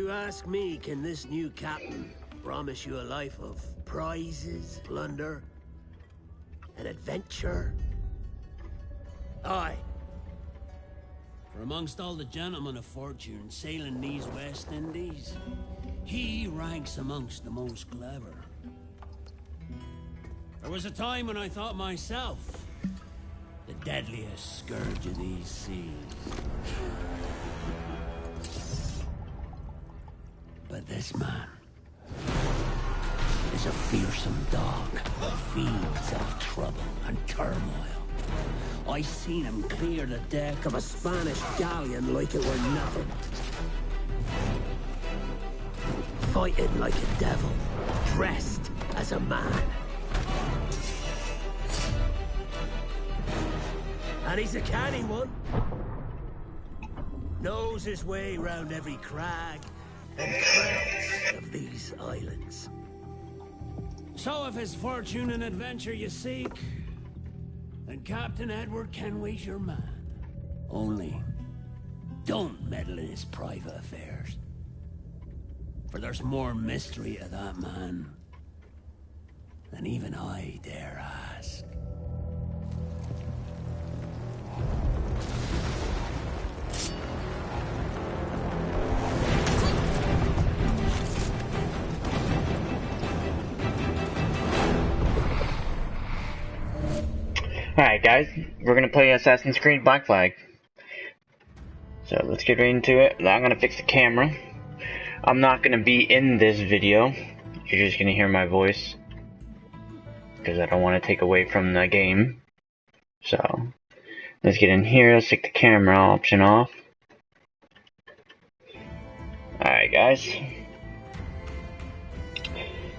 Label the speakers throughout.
Speaker 1: you ask me, can this new captain promise you a life of prizes, plunder, and adventure? Aye. For amongst all the gentlemen of fortune sailing these West Indies, he ranks amongst the most clever. There was a time when I thought myself the deadliest scourge of these seas. But this man is a fearsome dog that feeds off trouble and turmoil. I seen him clear the deck of a Spanish galleon like it were nothing. Fighting like a devil, dressed as a man. And he's a canny one. Knows his way round every crag and crevice of these islands. So if it's fortune and adventure you seek, then Captain Edward Kenway's your man. Only, don't meddle in his private affairs. For there's more mystery to that man than even I dare ask.
Speaker 2: Alright guys, we're gonna play Assassin's Creed Black Flag. So let's get right into it. I'm gonna fix the camera. I'm not gonna be in this video. You're just gonna hear my voice. Because I don't want to take away from the game. So, let's get in here, let's take the camera option off. Alright guys.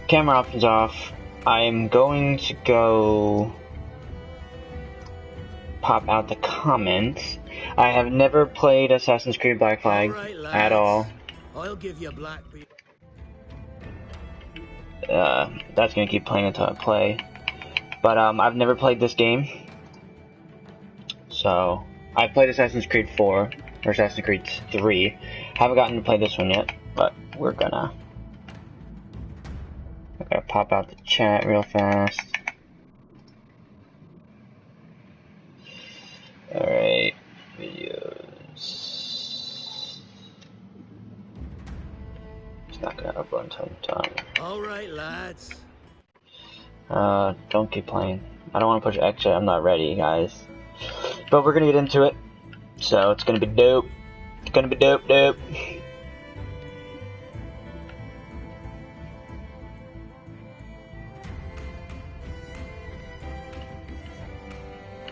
Speaker 2: Camera options off. I am going to go pop out the comments. I have never played Assassin's Creed Black Flag at all.
Speaker 1: I'll give you Black.
Speaker 2: That's gonna keep playing until I play. But I've never played this game. So I've played Assassin's Creed 4 or Assassin's Creed 3. Haven't gotten to play this one yet, but we're gonna. I gotta pop out the chat real fast. Alright, videos. It's not gonna upload until I'm done.
Speaker 1: Alright, lads.
Speaker 2: Don't keep playing. I don't want to push X yet, I'm not ready, guys. But we're gonna get into it. So it's gonna be dope. It's gonna be dope.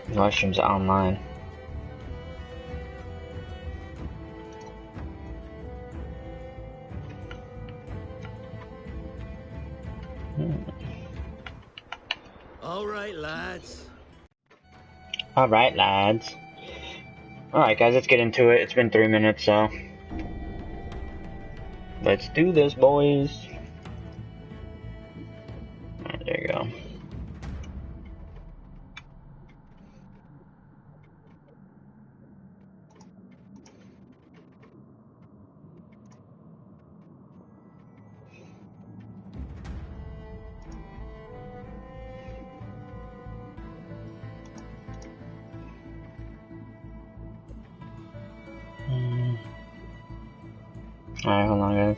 Speaker 2: Live streams online.
Speaker 1: Alright, lads.
Speaker 2: Alright, lads. Alright, guys, let's get into it. It's been 3 minutes, so. Let's do this, boys. Alright, there you go. Alright, hold on, guys.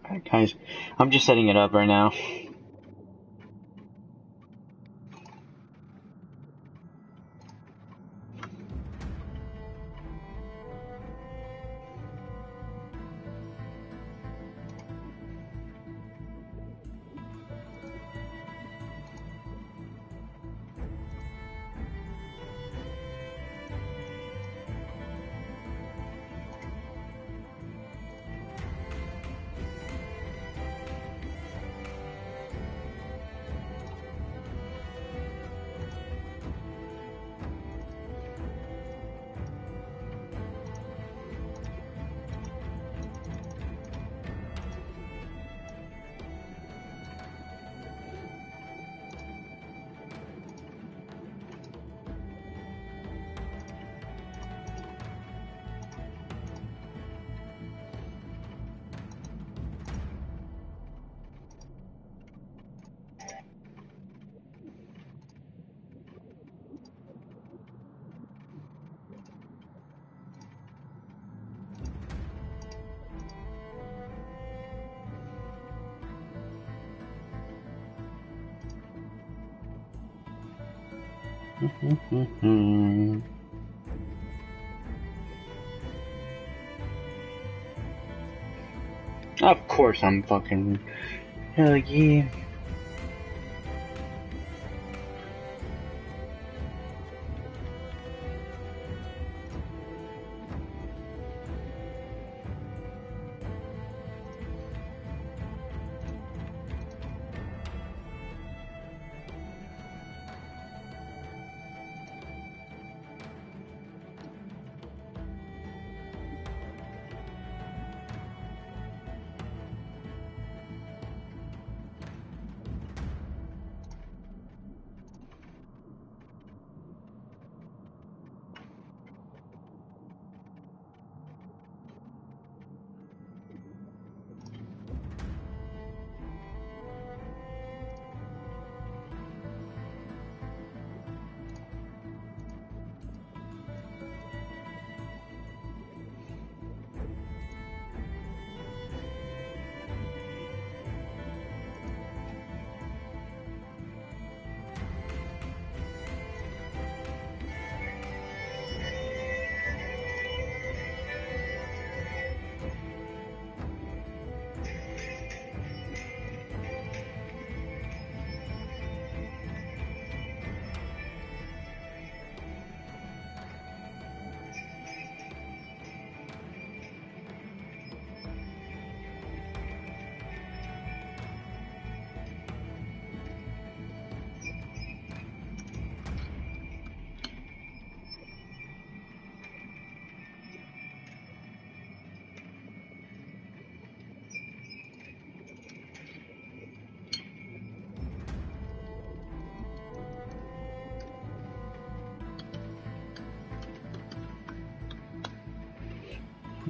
Speaker 2: Alright guys, I'm just setting it up right now. Of course I'm fucking... Hell yeah.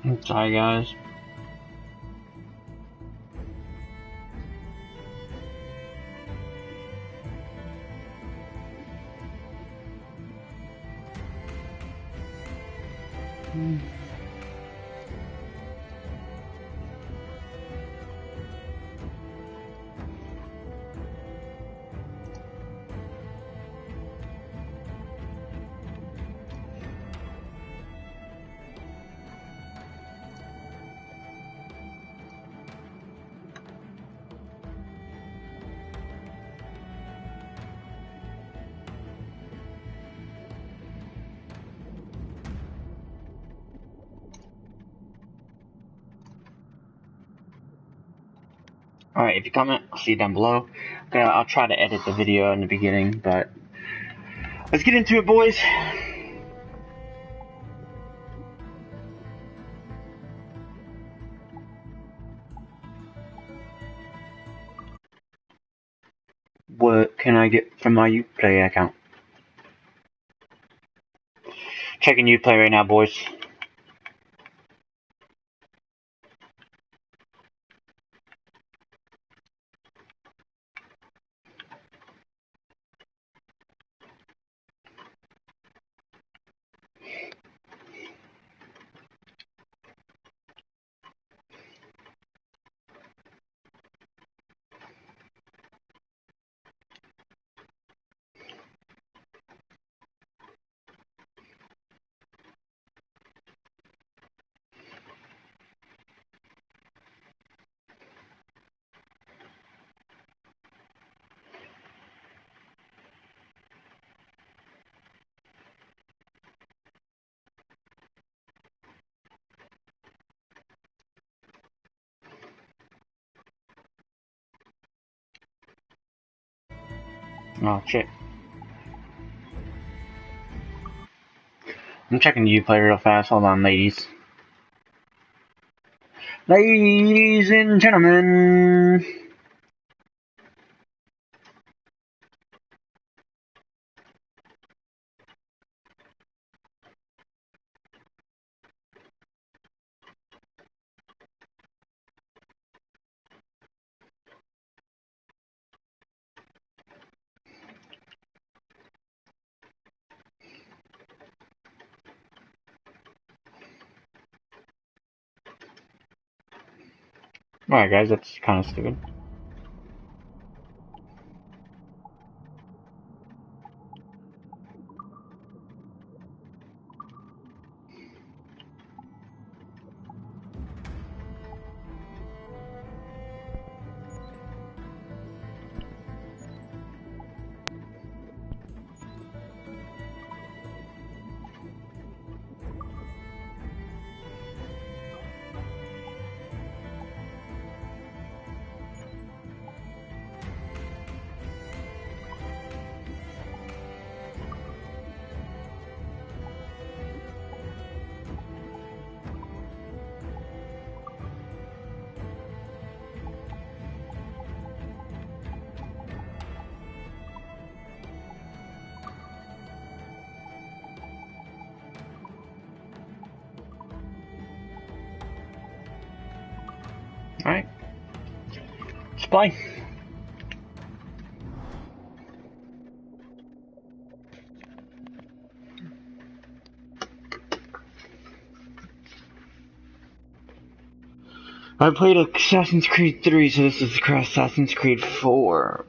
Speaker 2: I'm sorry guys. Alright, if you comment, I'll see you down below. Okay, I'll try to edit the video in the beginning, but Let's get into it, boys. What can I get from my Uplay account? Checking Uplay right now, boys. Oh shit. I'm checking the Uplay real fast. Hold on, ladies. Ladies and gentlemen. Alright guys, that's kind of stupid. Alright. Let's play. I played Assassin's Creed 3, so this is Assassin's Creed 4.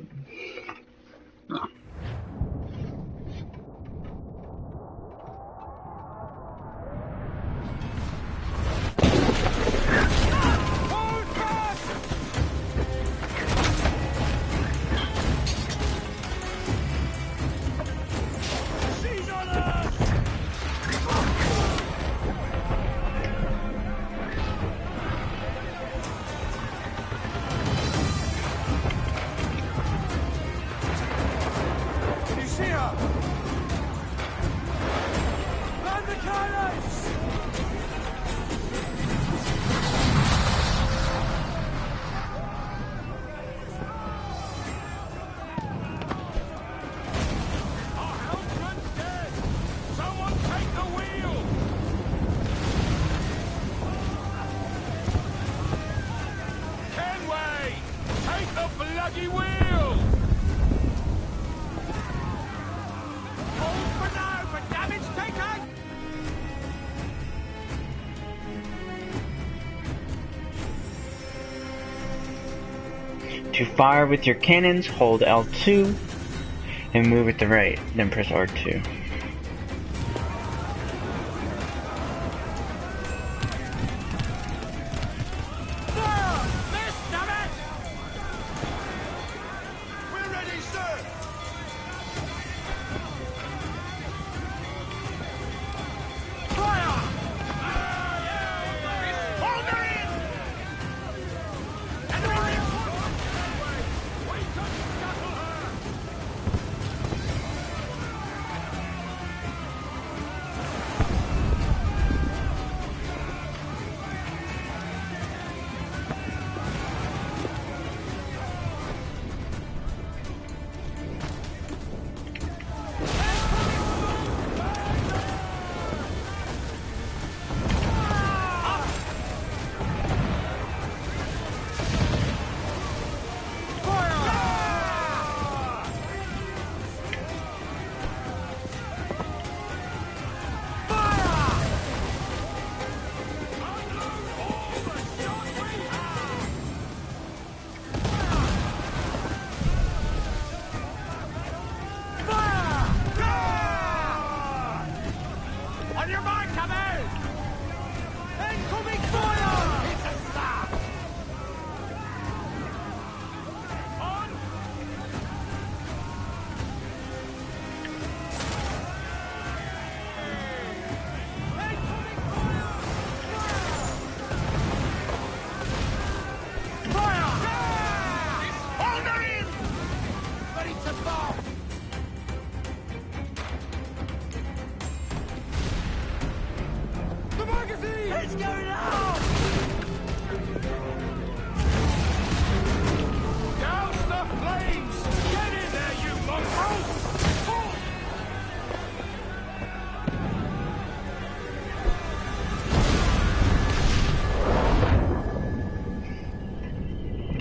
Speaker 2: To fire with your cannons, hold L2 and move at the right, then press R2.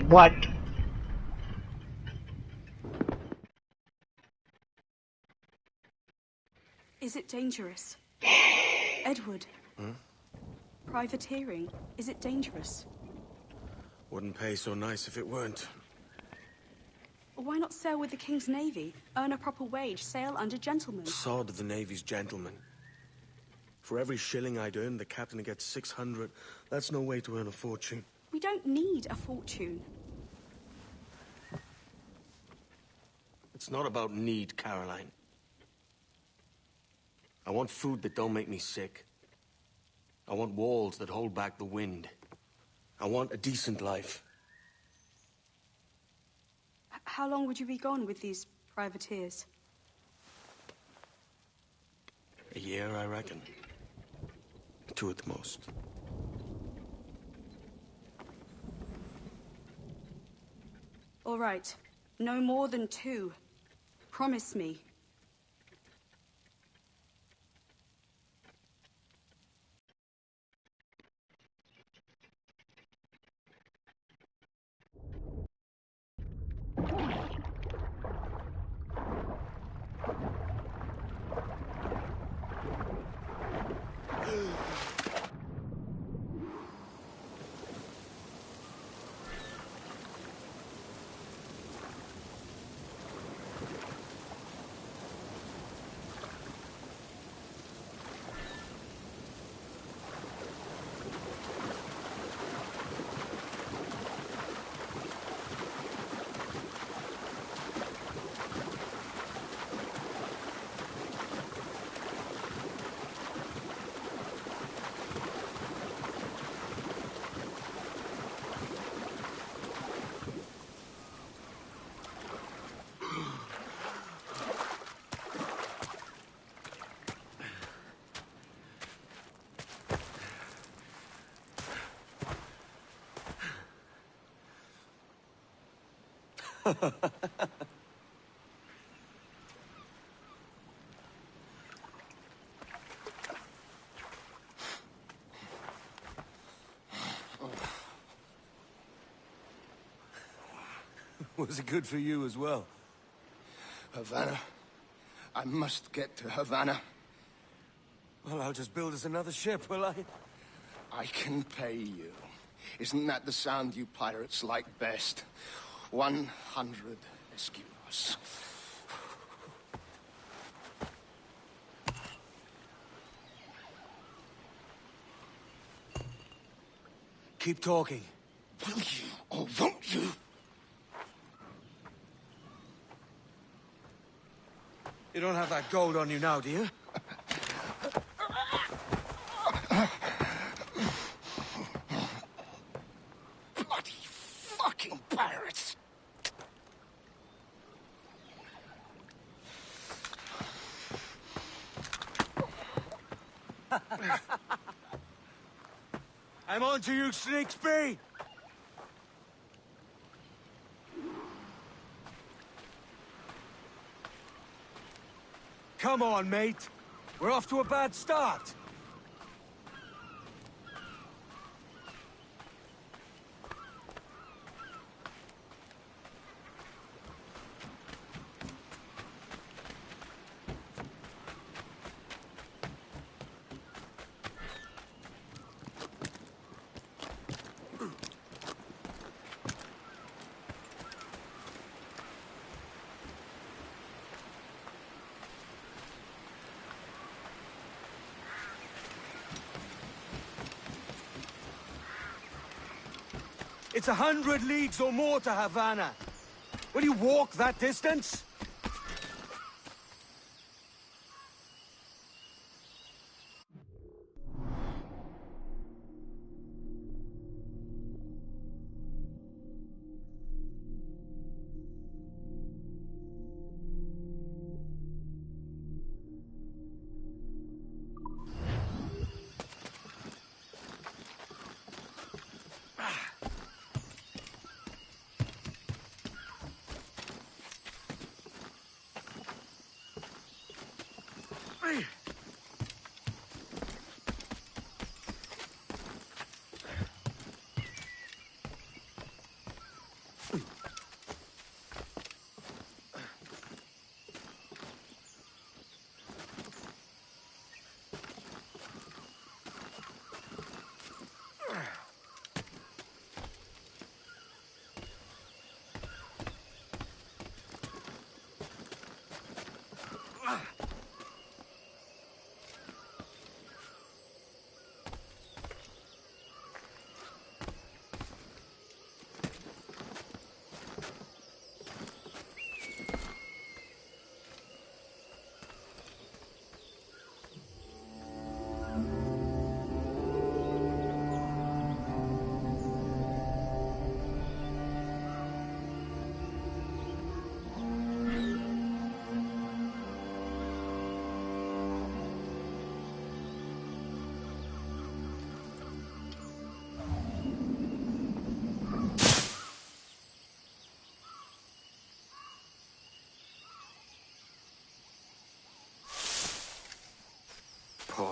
Speaker 2: What?
Speaker 3: Is it dangerous? Edward?
Speaker 4: Hmm?
Speaker 3: Privateering, is it dangerous?
Speaker 4: Wouldn't pay so nice if it weren't.
Speaker 3: Why not sail with the King's Navy? Earn a proper wage, sail under gentlemen.
Speaker 4: Sod the Navy's gentlemen. For every shilling I'd earn, the captain gets 600. That's no way to earn a fortune.
Speaker 3: We don't need a fortune.
Speaker 4: It's not about need, Caroline. I want food that don't make me sick. I want walls that hold back the wind. I want a decent life.
Speaker 3: How long would you be gone with these privateers?
Speaker 4: A year, I reckon. 2 at the most.
Speaker 3: All right. No more than 2. Promise me.
Speaker 4: Was it good for you as well?
Speaker 5: Havana. I must get to Havana.
Speaker 4: Well, I'll just build us another ship, will I?
Speaker 5: I can pay you. Isn't that the sound you pirates like best? 100 escudos.
Speaker 4: Keep talking.
Speaker 5: Will you or won't you?
Speaker 4: You don't have that gold on you now, do you?
Speaker 5: Bloody fucking pirates!
Speaker 4: I'm on to you, Snakesby! Come on, mate. We're off to a bad start. It's 100 leagues or more to Havana. Will you walk that distance?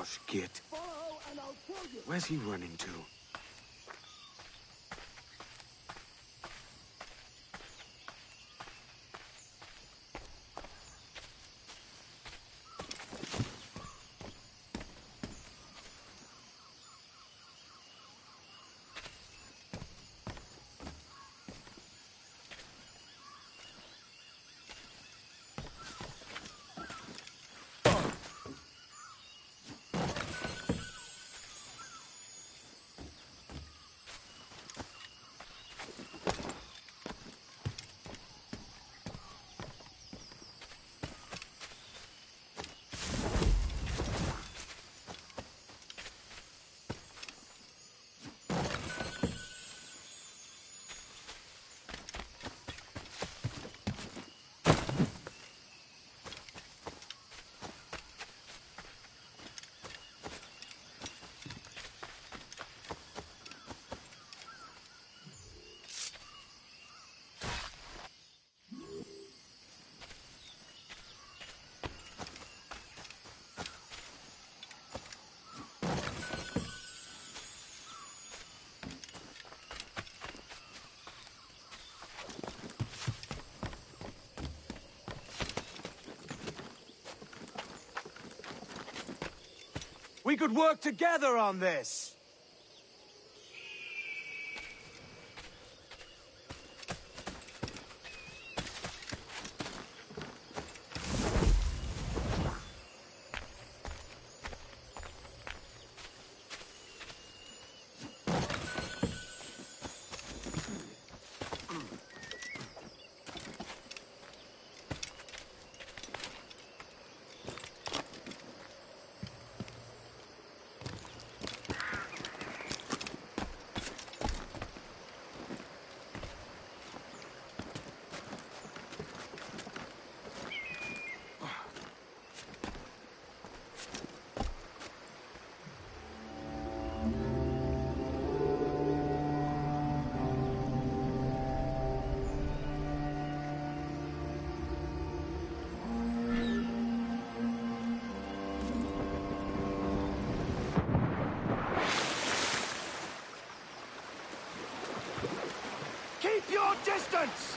Speaker 4: Gosh, Git. Where's he running to? We could work together on this! Keep your distance!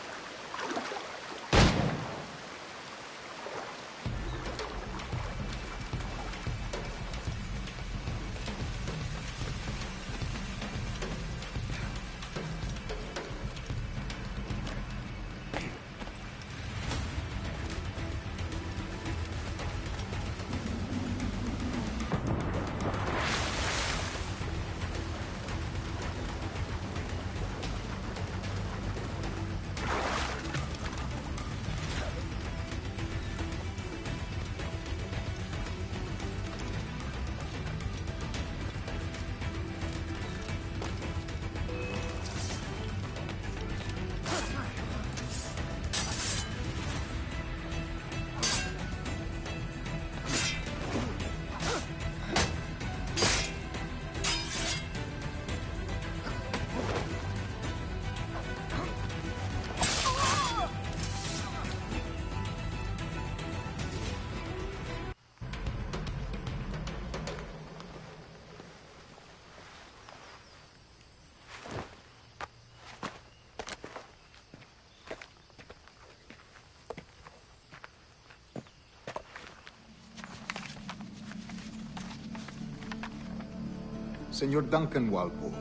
Speaker 6: Senor Duncan Walpole,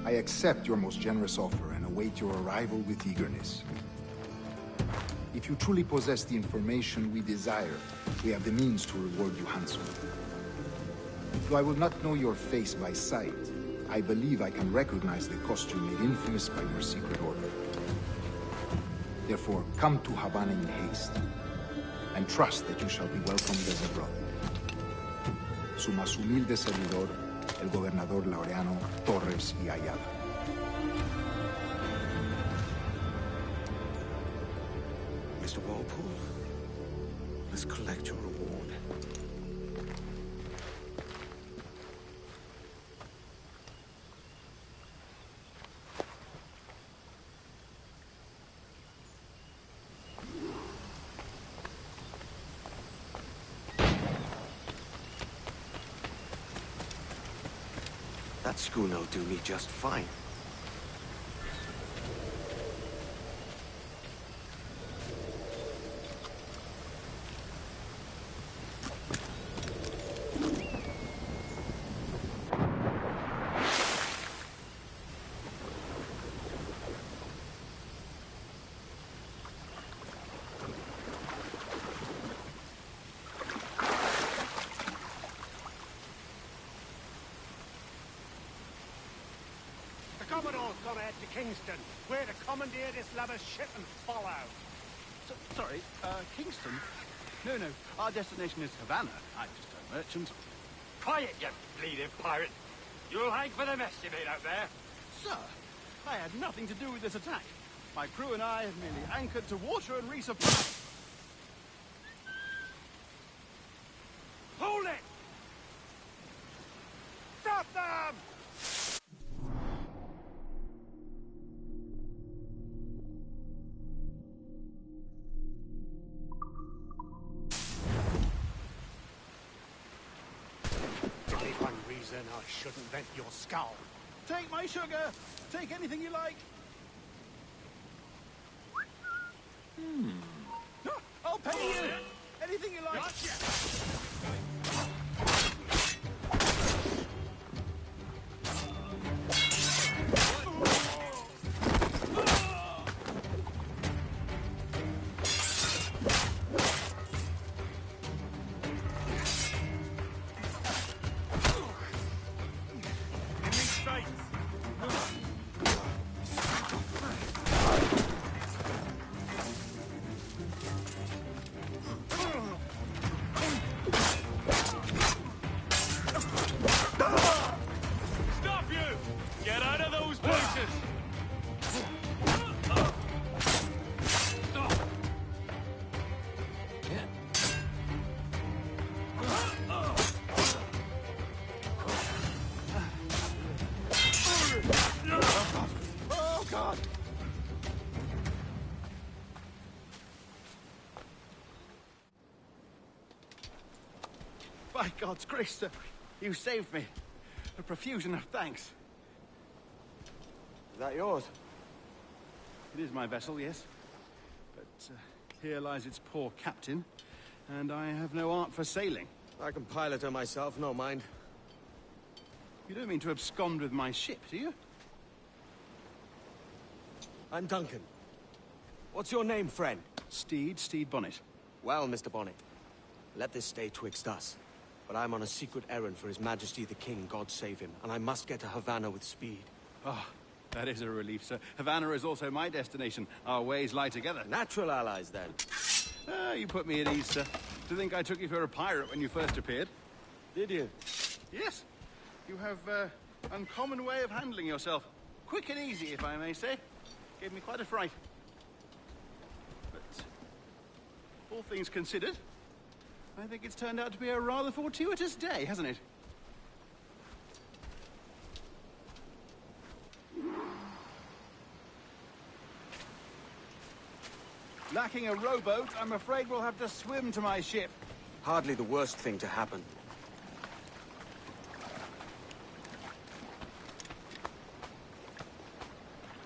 Speaker 6: I accept your most generous offer and await your arrival with eagerness. If you truly possess the information we desire, we have the means to reward you handsomely. Though I will not know your face by sight, I believe I can recognize the costume made infamous by your secret order. Therefore, come to Havana in haste, and trust that you shall be welcomed as a brother. Su más humilde servidor, el gobernador Laureano Torres y Ayala.
Speaker 4: Mr. Walpole, let's collect your reward. That schooner'll do me just fine.
Speaker 7: Commodore's gone ahead to Kingston. We're to commandeer this lavish ship and follow.
Speaker 8: Sorry, Kingston? No, our destination is Havana. I'm just a merchant.
Speaker 7: Quiet, you bleeding pirate. You'll hang for the mess you made out there.
Speaker 8: Sir, I had nothing to do with this attack. My crew and I have merely anchored to water and resupply.
Speaker 7: Hold it! Stop them! I shouldn't vent your skull.
Speaker 8: Take my sugar! Take anything you like! No, I'll pay you! Anything you like!
Speaker 7: Gotcha!
Speaker 8: By God's grace, sir, you saved me. A profusion of thanks.
Speaker 4: Is that yours?
Speaker 8: It is my vessel, yes. But here lies its poor captain, and I have no art for sailing.
Speaker 4: I can pilot her myself, no mind.
Speaker 8: You don't mean to abscond with my ship, do you?
Speaker 4: I'm Duncan. What's your name, friend?
Speaker 8: Stede Bonnet.
Speaker 4: Well, Mr. Bonnet, let this stay twixt us. But I'm on a secret errand for His Majesty the King, God save him, and I must get to Havana with speed.
Speaker 8: Oh, that is a relief, sir. Havana is also my destination. Our ways lie together.
Speaker 4: Natural allies, then.
Speaker 8: You put me at ease, sir. To think I took you for a pirate when you first appeared.
Speaker 4: Did you?
Speaker 8: Yes. You have uncommon way of handling yourself. Quick and easy, if I may say. Gave me quite a fright. But all things considered, I think it's turned out to be a rather fortuitous day, hasn't it? Lacking a rowboat, I'm afraid we'll have to swim to my ship.
Speaker 4: Hardly the worst thing to happen.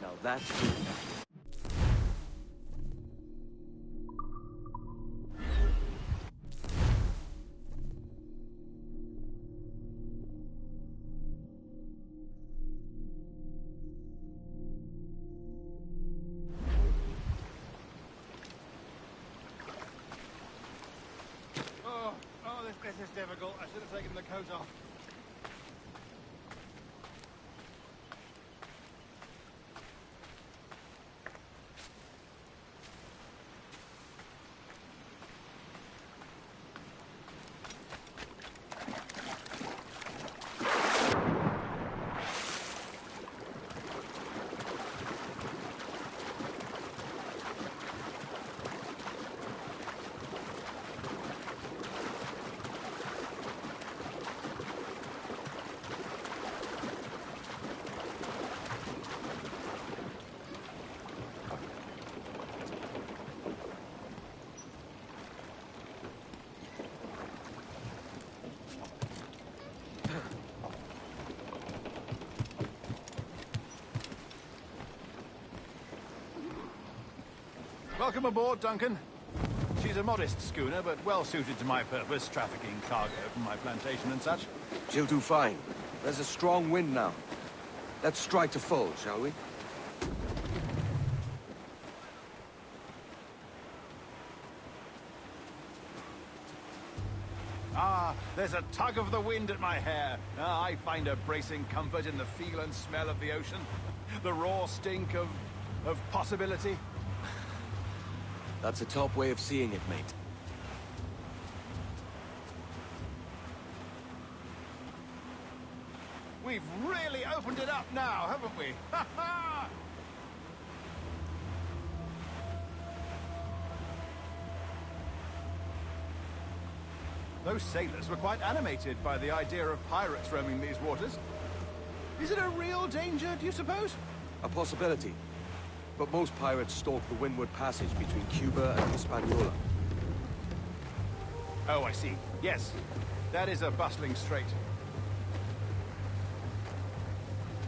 Speaker 4: Now that's good.
Speaker 8: This is difficult. I should have taken the coat off. Welcome aboard, Duncan. She's a modest schooner, but well-suited to my purpose, trafficking cargo from my plantation and such.
Speaker 4: She'll do fine. There's a strong wind now. Let's strike to full, shall we?
Speaker 8: Ah, there's a tug of the wind at my hair. Ah, I find a bracing comfort in the feel and smell of the ocean. The raw stink of possibility.
Speaker 4: That's a top way of seeing it, mate.
Speaker 8: We've really opened it up now, haven't we? Ha ha! Those sailors were quite animated by the idea of pirates roaming these waters. Is it a real danger, do you suppose?
Speaker 4: A possibility. But most pirates stalk the windward passage between Cuba and Hispaniola.
Speaker 8: Oh, I see. Yes, that is a bustling strait.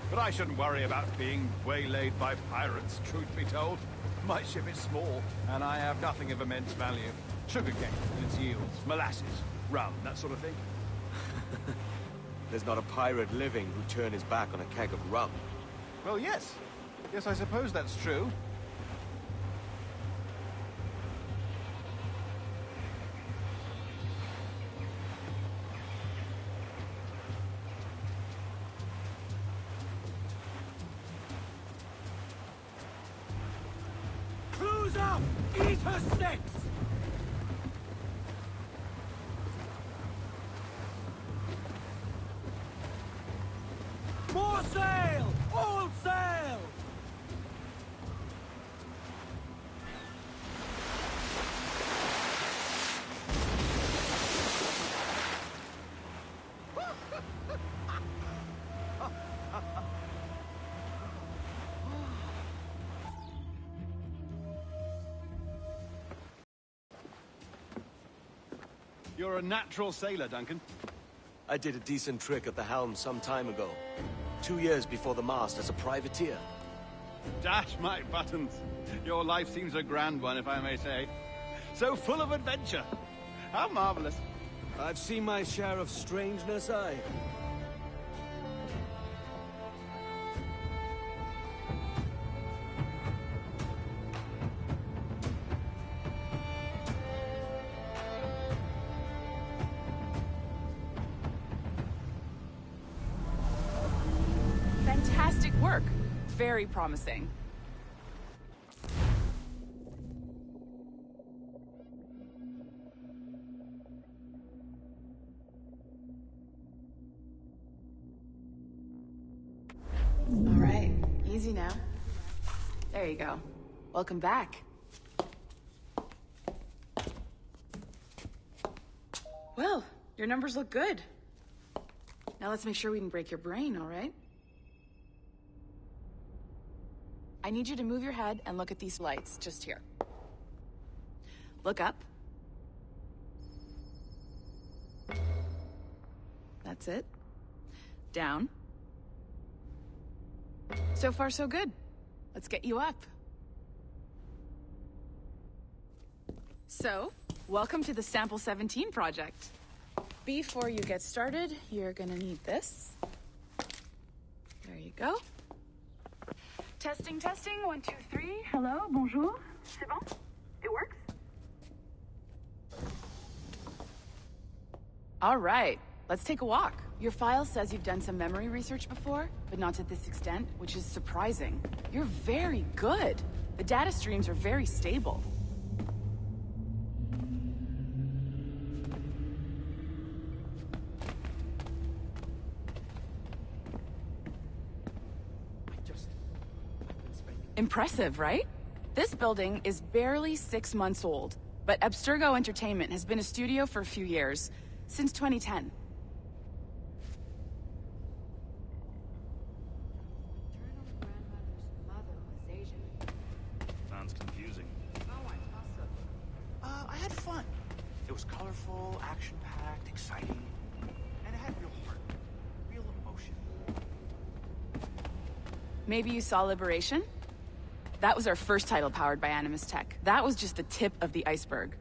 Speaker 8: But I shouldn't worry about being waylaid by pirates, truth be told. My ship is small, and I have nothing of immense value. Sugarcane and its yields, molasses, rum, that sort of thing.
Speaker 4: There's not a pirate living who'd turn his back on a keg of rum.
Speaker 8: Well, yes. Yes, I suppose that's true.
Speaker 1: Cruise up! Eat her sticks! More sail! All sail!
Speaker 8: You're a natural sailor, Duncan.
Speaker 4: I did a decent trick at the helm some time ago. 2 years before the mast as a privateer.
Speaker 8: Dash my buttons. Your life seems a grand one, if I may say. So full of adventure. How marvelous.
Speaker 4: I've seen my share of strangeness, aye.
Speaker 9: Fantastic work. Very promising. All right, easy now. There you go. Welcome back. Well, your numbers look good. Now let's make sure we can break your brain, all right? I need you to move your head and look at these lights just here. Look up. That's it. Down. So far, so good. Let's get you up. So, welcome to the Sample 17 project. Before you get started, you're gonna need this. There you go. Testing, testing, 1, 2, 3. Hello, bonjour. C'est bon? It works? All right, let's take a walk. Your file says you've done some memory research before, but not to this extent, which is surprising. You're very good. The data streams are very stable. Impressive, right? This building is barely 6 months old, but Abstergo Entertainment has been a studio for a few years, since 2010.
Speaker 10: Sounds confusing. I had fun. It was colorful, action-packed, exciting, and it had real heart, real emotion.
Speaker 9: Maybe you saw Liberation? That was our first title powered by Animus Tech. That was just the tip of the iceberg.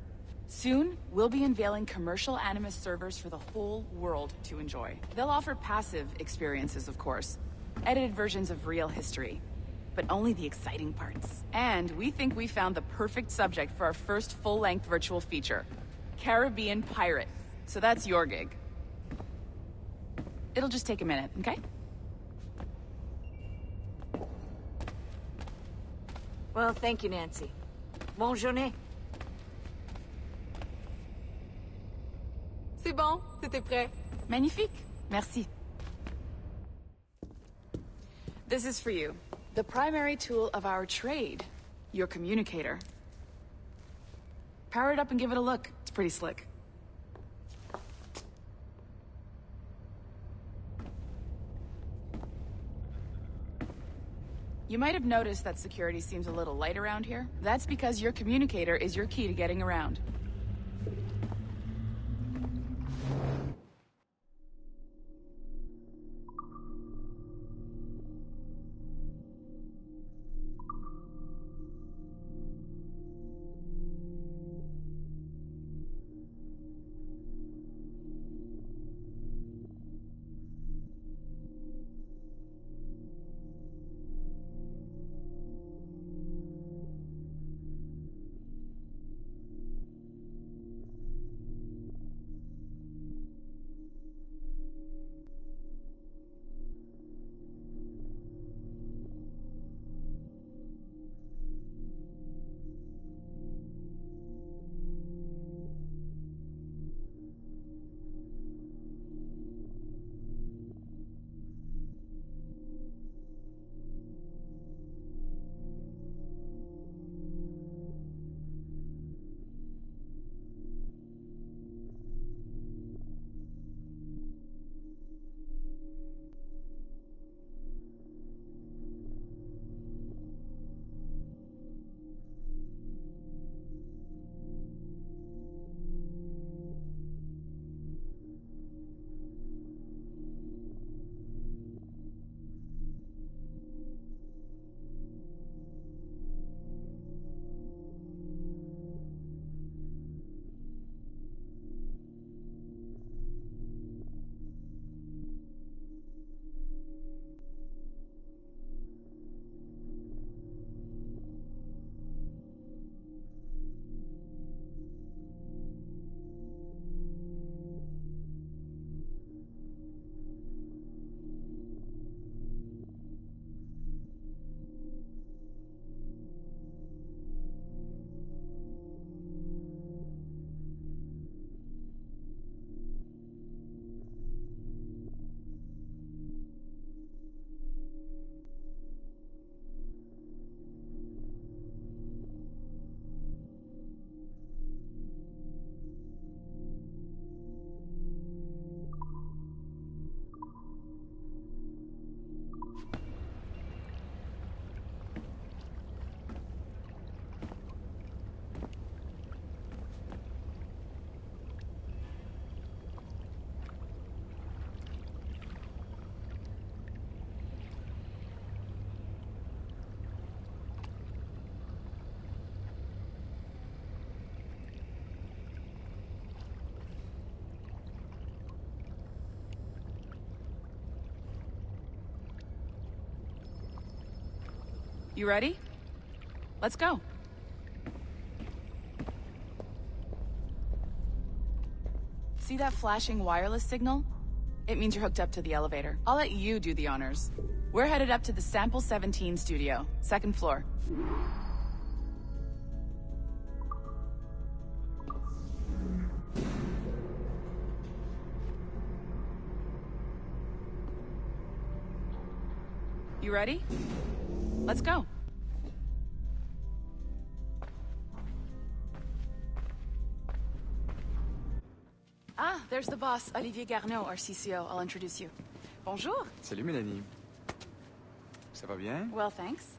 Speaker 9: Soon, we'll be unveiling commercial Animus servers for the whole world to enjoy. They'll offer passive experiences, of course. Edited versions of real history. But only the exciting parts. And we think we found the perfect subject for our first full-length virtual feature. Caribbean Pirates. So that's your gig. It'll just take a minute, okay?
Speaker 11: Well, thank you, Nancy. Bonne journée.
Speaker 12: C'est bon, c'était prêt.
Speaker 9: Magnifique. Merci. This is for you. The primary tool of our trade. Your communicator. Power it up and give it a look. It's pretty slick. You might have noticed that security seems a little light around here. That's because your communicator is your key to getting around. You ready? Let's go. See that flashing wireless signal? It means you're hooked up to the elevator. I'll let you do the honors. We're headed up to the Sample 17 studio, 2nd floor. You ready? Let's go. Ah, there's the boss, Olivier Garneau, our CCO. I'll introduce you. Bonjour.
Speaker 13: Salut, Mélanie. Ça va bien?
Speaker 9: Well, thanks.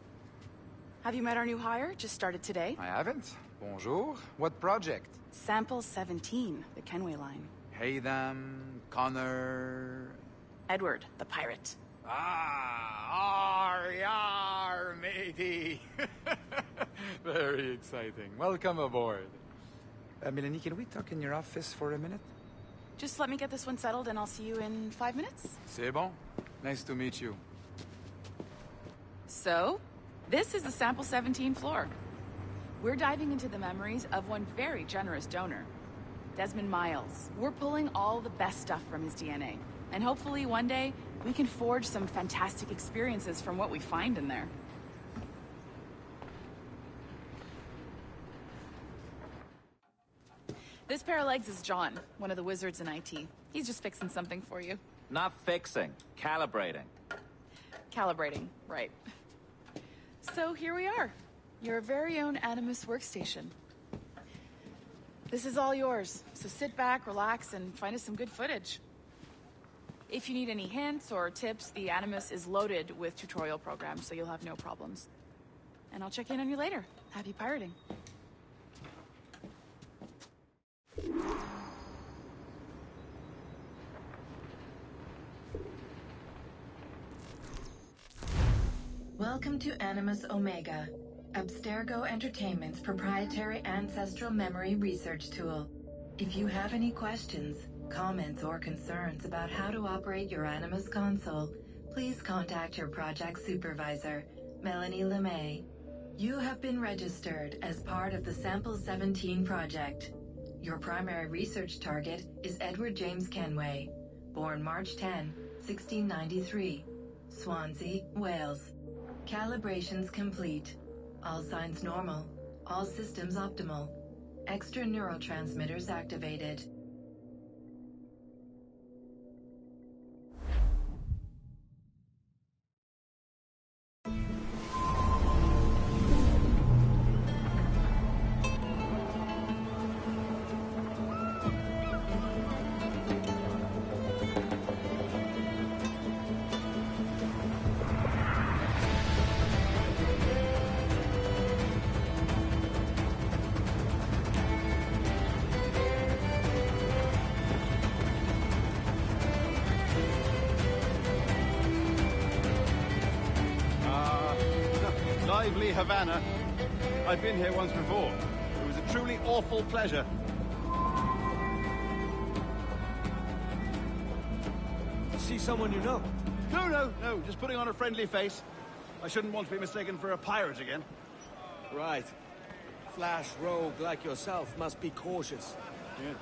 Speaker 9: Have you met our new hire? Just started today.
Speaker 13: I haven't. Bonjour. What project?
Speaker 9: Sample 17, the Kenway line.
Speaker 13: Haytham, Connor...
Speaker 9: Edward, the pirate.
Speaker 13: Yar, matey. Very exciting. Welcome aboard. Melanie, can we talk in your office for a minute?
Speaker 9: Just let me get this one settled and I'll see you in 5 minutes.
Speaker 13: C'est bon. Nice to meet you.
Speaker 9: So, this is the Sample 17 floor. We're diving into the memories of one very generous donor, Desmond Miles. We're pulling all the best stuff from his DNA. And hopefully one day, we can forge some fantastic experiences from what we find in there. This pair of legs is John, one of the wizards in IT. He's just fixing something for you.
Speaker 12: Not fixing, calibrating.
Speaker 9: Calibrating, right. So here we are, your very own Animus workstation. This is all yours, so sit back, relax, and find us some good footage. If you need any hints or tips, the Animus is loaded with tutorial programs, so you'll have no problems. And I'll check in on you later. Happy pirating.
Speaker 14: Welcome to Animus Omega, Abstergo Entertainment's proprietary ancestral memory research tool. If you have any questions, comments, or concerns about how to operate your Animus console, please contact your project supervisor, Melanie LeMay. You have been registered as part of the Sample 17 project. Your primary research target is Edward James Kenway, born March 10, 1693, Swansea, Wales. Calibrations complete. All signs normal. All systems optimal. Extra neurotransmitters activated.
Speaker 8: Lively Havana. I've been here once before. It was a truly awful pleasure.
Speaker 4: See someone you know?
Speaker 8: No. Just putting on a friendly face. I shouldn't want to be mistaken for a pirate again.
Speaker 4: Right. Flash rogue like yourself must be cautious.
Speaker 8: Yeah.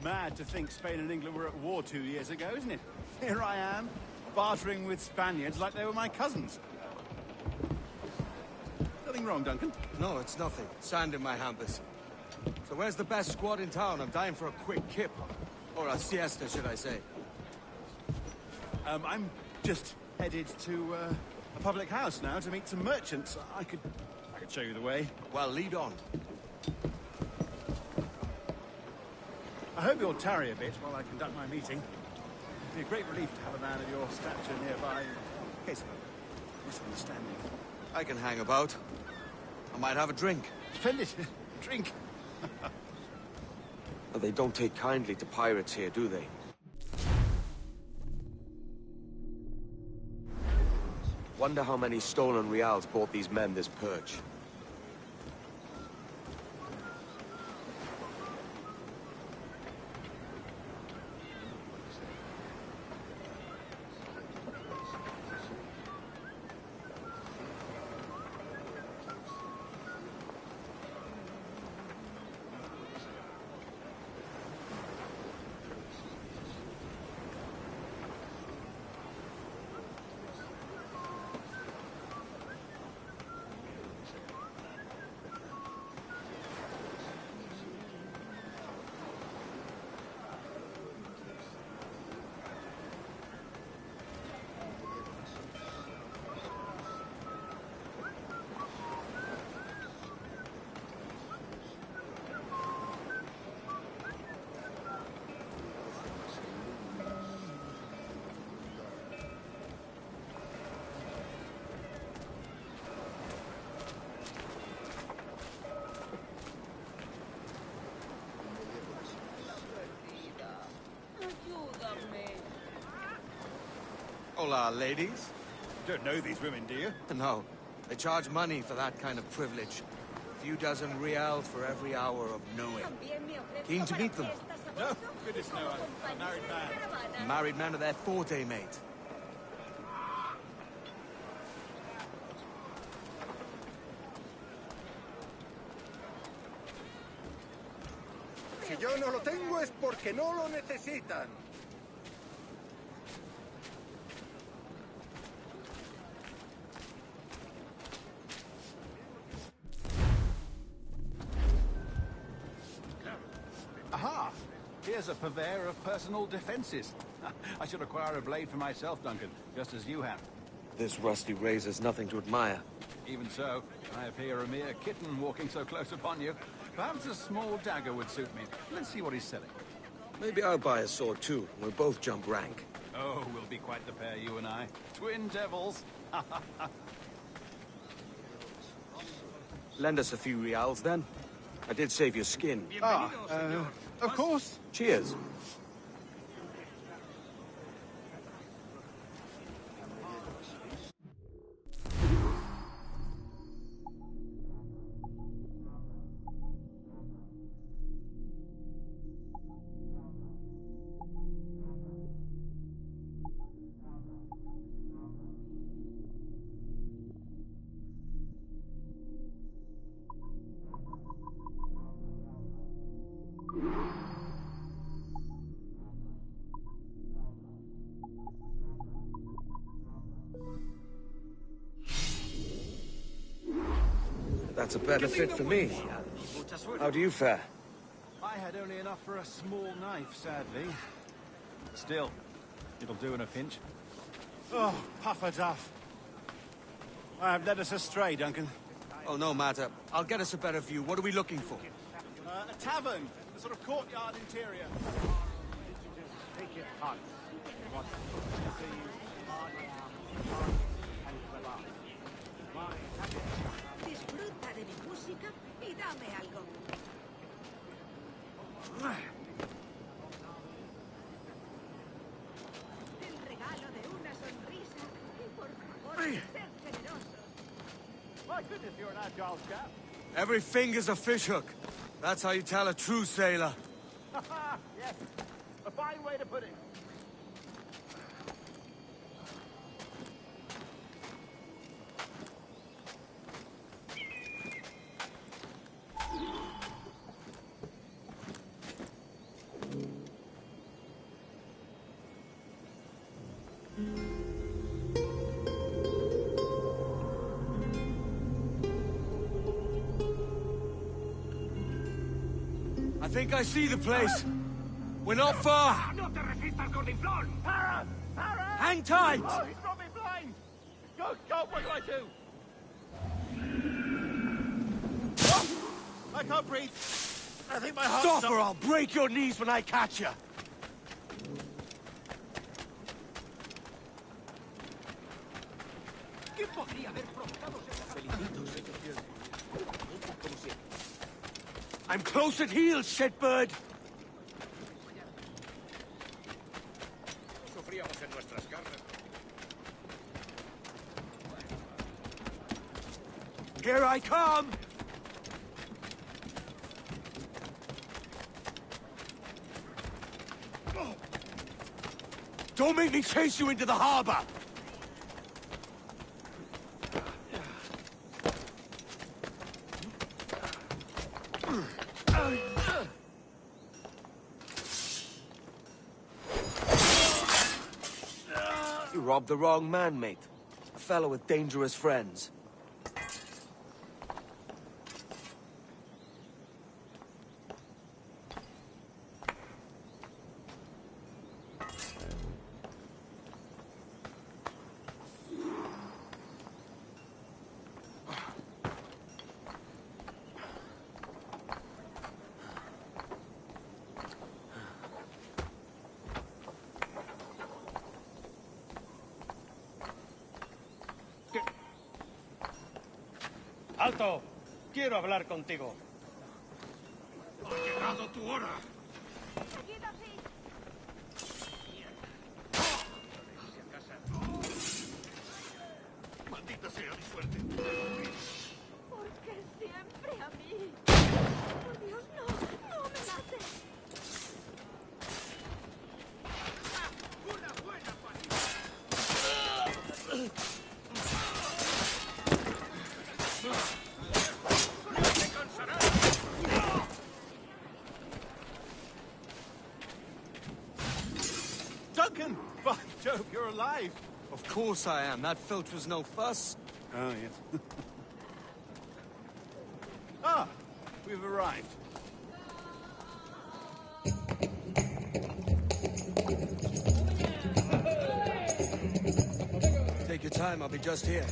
Speaker 8: Mad to think Spain and England were at war 2 years ago, isn't it? Here I am, bartering with Spaniards like they were my cousins. Nothing wrong, Duncan?
Speaker 4: No, it's nothing. Sand in my hampers. So where's the best squad in town? I'm dying for a quick kip. Or a siesta, should I say.
Speaker 8: I'm just headed to a public house now to meet some merchants. I could show you the way.
Speaker 4: Well, lead on.
Speaker 8: I hope you'll tarry a bit while I conduct my meeting. It'd be a great relief to have a man of your stature nearby in case of a misunderstanding.
Speaker 4: I can hang about. I might have a drink.
Speaker 8: Splendid. Drink.
Speaker 4: But they don't take kindly to pirates here, do they? Wonder how many stolen reals bought these men this perch. Hola, ladies.
Speaker 8: Don't know these women, do you?
Speaker 4: No. They charge money for that kind of privilege. A few dozen reals for every hour of knowing. Keen to meet them?
Speaker 8: No, goodness no. I'm a married man.
Speaker 4: Married man of their forte, mate.
Speaker 15: Si yo no lo tengo es porque no lo necesitan.
Speaker 8: Aha! Here's a purveyor of personal defenses. I should acquire a blade for myself, Duncan, just as you have.
Speaker 4: This rusty razor's nothing to admire.
Speaker 8: Even so, I appear a mere kitten walking so close upon you. Perhaps a small dagger would suit me. Let's see what he's selling.
Speaker 4: Maybe I'll buy a sword too. We'll both jump rank.
Speaker 8: Oh, we'll be quite the pair, you and I. Twin devils.
Speaker 4: Lend us a few reals, then. I did save your skin.
Speaker 8: Of course.
Speaker 4: Cheers. That's a better fit for me. How do you fare?
Speaker 8: I had only enough for a small knife, sadly. Still, it'll do in a pinch. Oh, puffer duff. I have led us astray, Duncan.
Speaker 4: Oh, no matter. I'll get us a better view. What are we looking for?
Speaker 8: A tavern, a sort of courtyard interior. Take it hot.
Speaker 16: Disfruta de mi música y dame algo. El regalo de una sonrisa y por favor, ser generoso.
Speaker 8: My goodness, you're an agile chap.
Speaker 4: Every finger's a fishhook. That's how you tell a true sailor.
Speaker 8: Yes, a fine way to put it.
Speaker 4: I think I see the place. We're not far.
Speaker 7: ¡No te resistas, gordinflón!
Speaker 8: Para!
Speaker 4: Hang tight!
Speaker 8: Oh, he's brought me blind! Go, what do I do? Oh, I can't breathe. I think my heart's...
Speaker 4: Stop or I'll break your knees when I catch you.
Speaker 7: ¿Qué podría haber provocado
Speaker 4: I'm close at heel, shitbird.
Speaker 7: Sufríamos en nuestras carnes.
Speaker 4: Here I come. Don't make me chase you into the harbor. You robbed the wrong man, mate. A fellow with dangerous friends.
Speaker 7: ¡Alto! Quiero hablar contigo. Ha llegado tu hora.
Speaker 15: Maldita sea mi suerte.
Speaker 16: ¿Por qué siempre a mí? Por Dios, no, no me mates.
Speaker 15: Una buena
Speaker 4: Duncan! By Jove, you're alive! Of course I am. That filch was no fuss.
Speaker 8: Oh, yes. Ah, we've arrived.
Speaker 4: Take your time, I'll be just here.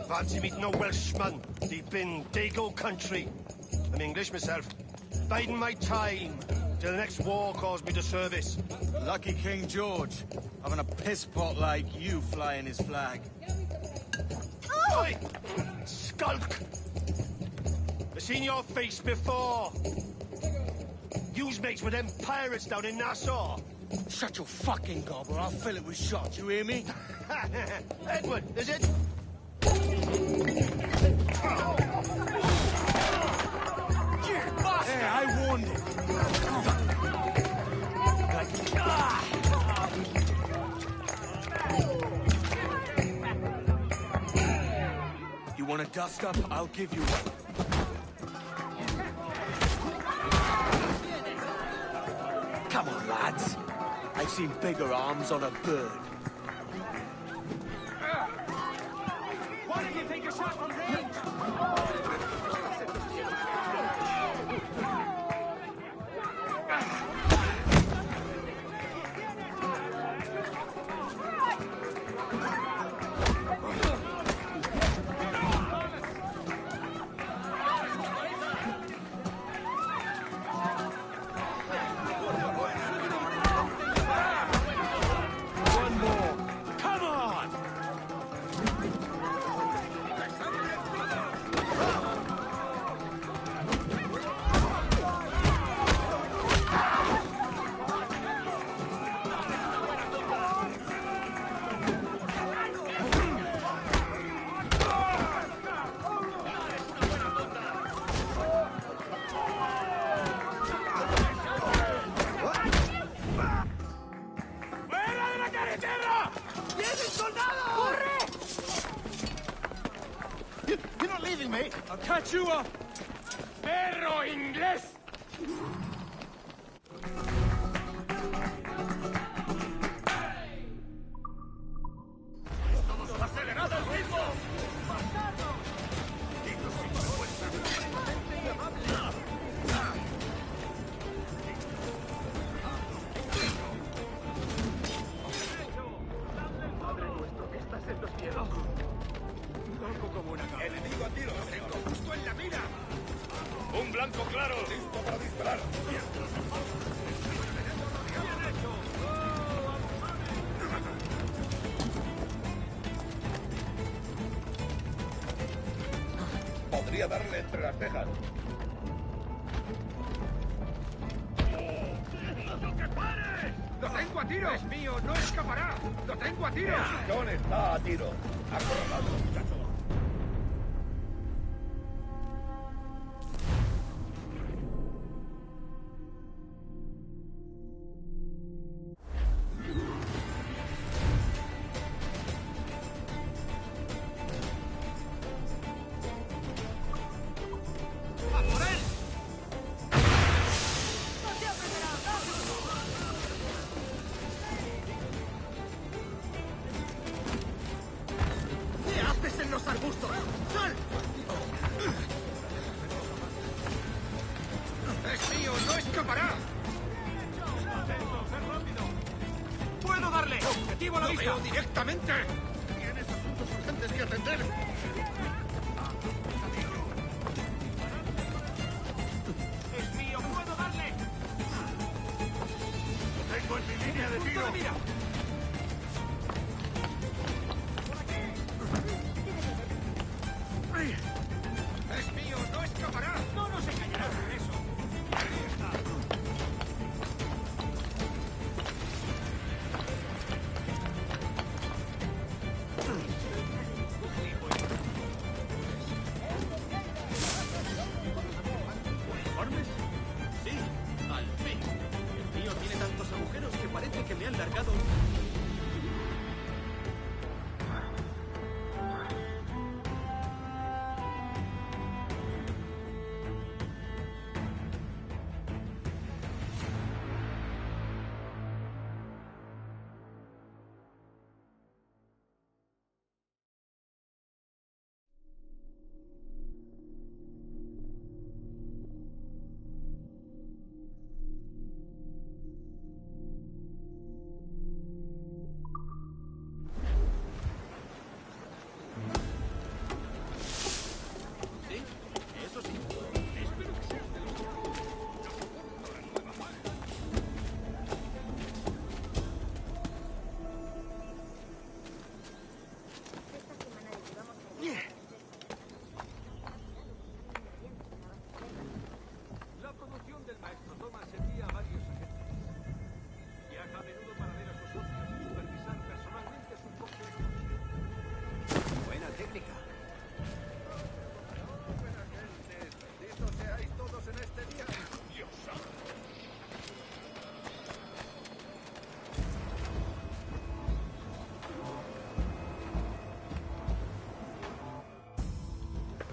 Speaker 15: Fancy meeting no Welshman deep in Dago country. I'm English myself. Biding my time till the next war calls me to service.
Speaker 4: Lucky King George, having a piss pot like you flying his flag.
Speaker 15: Oi! Skulk! I've seen your face before. You's mates with them pirates down in Nassau.
Speaker 4: Shut your fucking gobble, I'll fill it with shots, you hear me?
Speaker 15: Edward, is it?
Speaker 4: You bastard! Hey, I warned him. You want a dust up? I'll give you one. Come on, lads. I've seen bigger arms on a bird.
Speaker 7: Why don't you take a shot from range?
Speaker 15: You're not leaving me.
Speaker 7: I'll catch you up. Perro inglés.
Speaker 15: ¡Acelerad el ritmo!
Speaker 7: Enemigo a tiro. Tengo justo en la mira.
Speaker 15: Un blanco claro. Listo para disparar. Podría darle entre las cejas. ¡Que pare!
Speaker 7: ¡Lo tengo a tiro! ¡Es mío! ¡No escapará! ¡Lo tengo a tiro!
Speaker 15: John está a tiro. Acorralado, muchacho.
Speaker 7: ¿Qué haces en los arbustos? ¡Sal! ¡Es mío! ¡No escapará! ¡Puedo darle! ¡Objetivo a la vista! ¡Lo veo directamente! ¡Tienes asuntos urgentes que atender! ¡Es mío! ¡Puedo darle!
Speaker 15: ¡Lo tengo en mi línea de tiro!
Speaker 7: ¡Mira! ¡Es mío! ¡No escapará! ¡No nos engañará con eso! Ahí está. réplica. Benditos seáis todos en este día. Dios santo.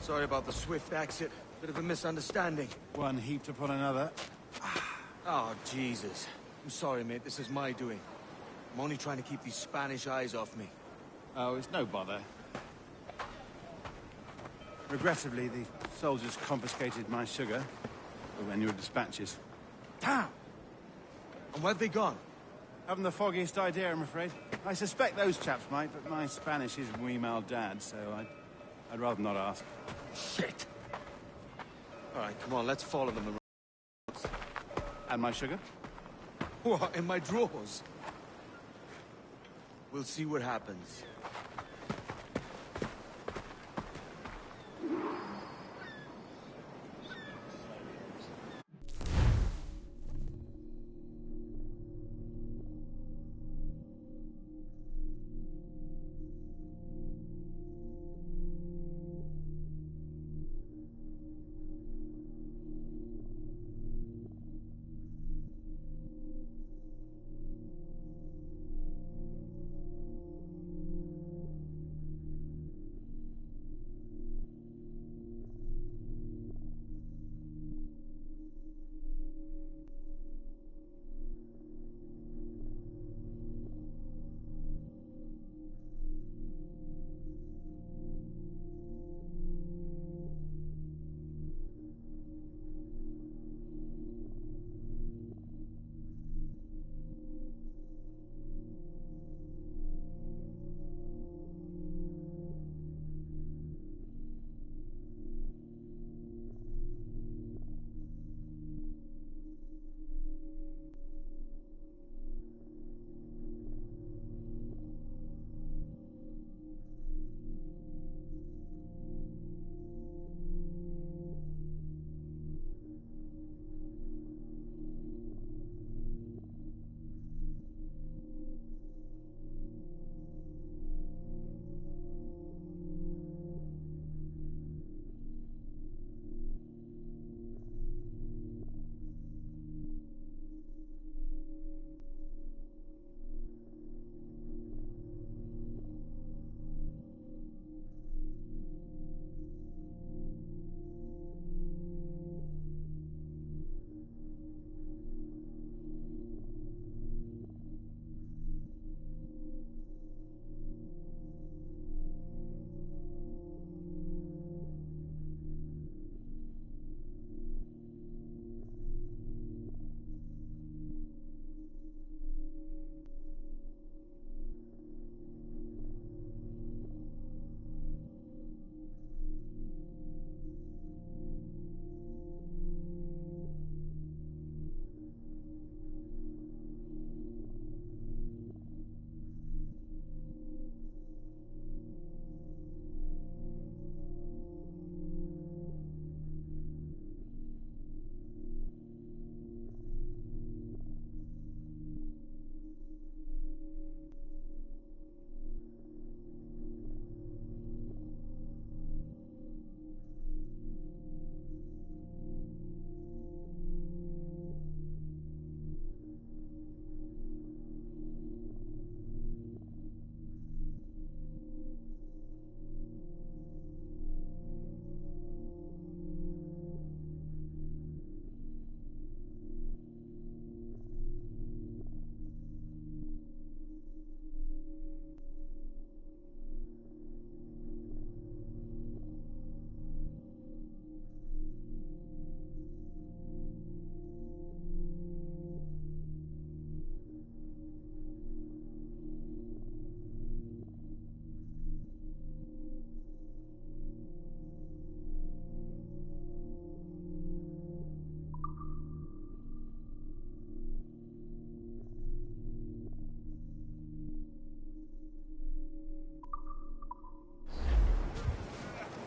Speaker 4: Sorry about the swift exit. Bit of a misunderstanding.
Speaker 8: One heaped upon another.
Speaker 4: Oh, Jesus. I'm sorry, mate. This is my doing. I'm only trying to keep these Spanish eyes off me.
Speaker 8: Oh, it's no bother. Regrettably, the soldiers confiscated my sugar when your dispatches.
Speaker 4: Damn! And where've they gone?
Speaker 8: Haven't the foggiest idea, I'm afraid. I suspect those chaps might, but my Spanish is muy mal dad, so I'd rather not ask.
Speaker 4: Shit! All right, come on, let's follow them around.
Speaker 8: And my sugar?
Speaker 4: What, in my drawers? We'll see what happens.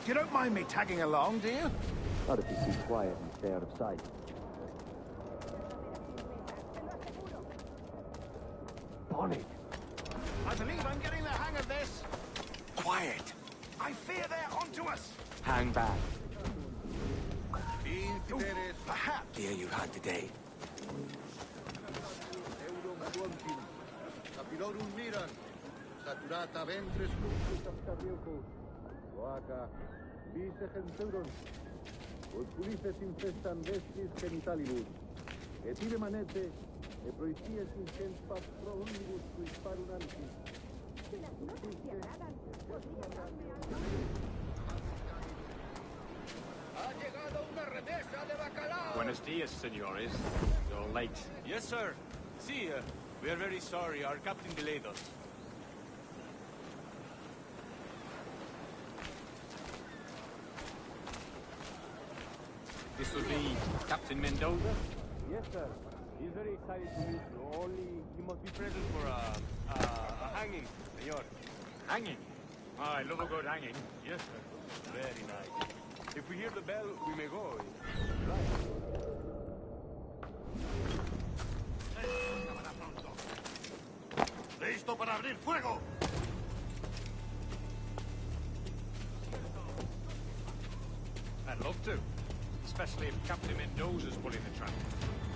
Speaker 8: You don't mind me tagging along, do you?
Speaker 17: Not if you keep quiet and stay out of sight.
Speaker 7: Bonnie. I believe I'm getting the hang of this.
Speaker 10: Quiet.
Speaker 7: I fear they're onto us!
Speaker 4: Hang back.
Speaker 7: Perhaps.
Speaker 4: Dear you had today.
Speaker 17: Capilorum miran, saturata ventres cultus ascarioco, loaca, vice centuron, pulpulices infestan vestis genitalibus, et ille manete, e proicies incens pax pro omnibus quis parum antis.
Speaker 16: Si las notas te agradan, podría darme algo.
Speaker 7: Ha llegado una remesa de bacalao.
Speaker 8: Buenos dias, senores. You're late.
Speaker 4: Yes, sir. See, we are very sorry. Our captain delayed us.
Speaker 8: This will be Captain Mendoza?
Speaker 4: Yes, sir. He's very excited to meet you. Only he must be present for a hanging, senor.
Speaker 8: Hanging? Oh, I love a good hanging. Yes, sir.
Speaker 4: Very nice. If we hear the bell, we may go.
Speaker 7: ¡Listo para abrir fuego!
Speaker 8: I'd love to. Especially if Captain Mendoza's pulling the trap.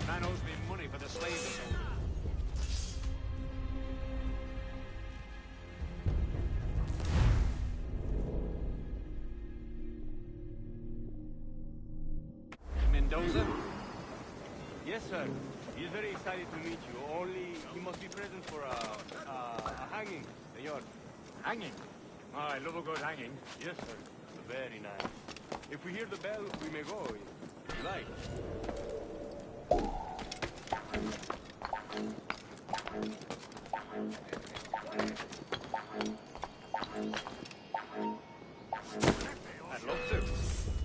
Speaker 8: Man owes me money for the slaves I sold him. Mendoza?
Speaker 4: Yes, sir. He is very excited to meet you. Only he must be present for a hanging, senor.
Speaker 8: Hanging? Oh, I love a good hanging.
Speaker 4: Yes, sir. Very nice. If we hear the bell, we may go. If you like.
Speaker 8: I'd love to.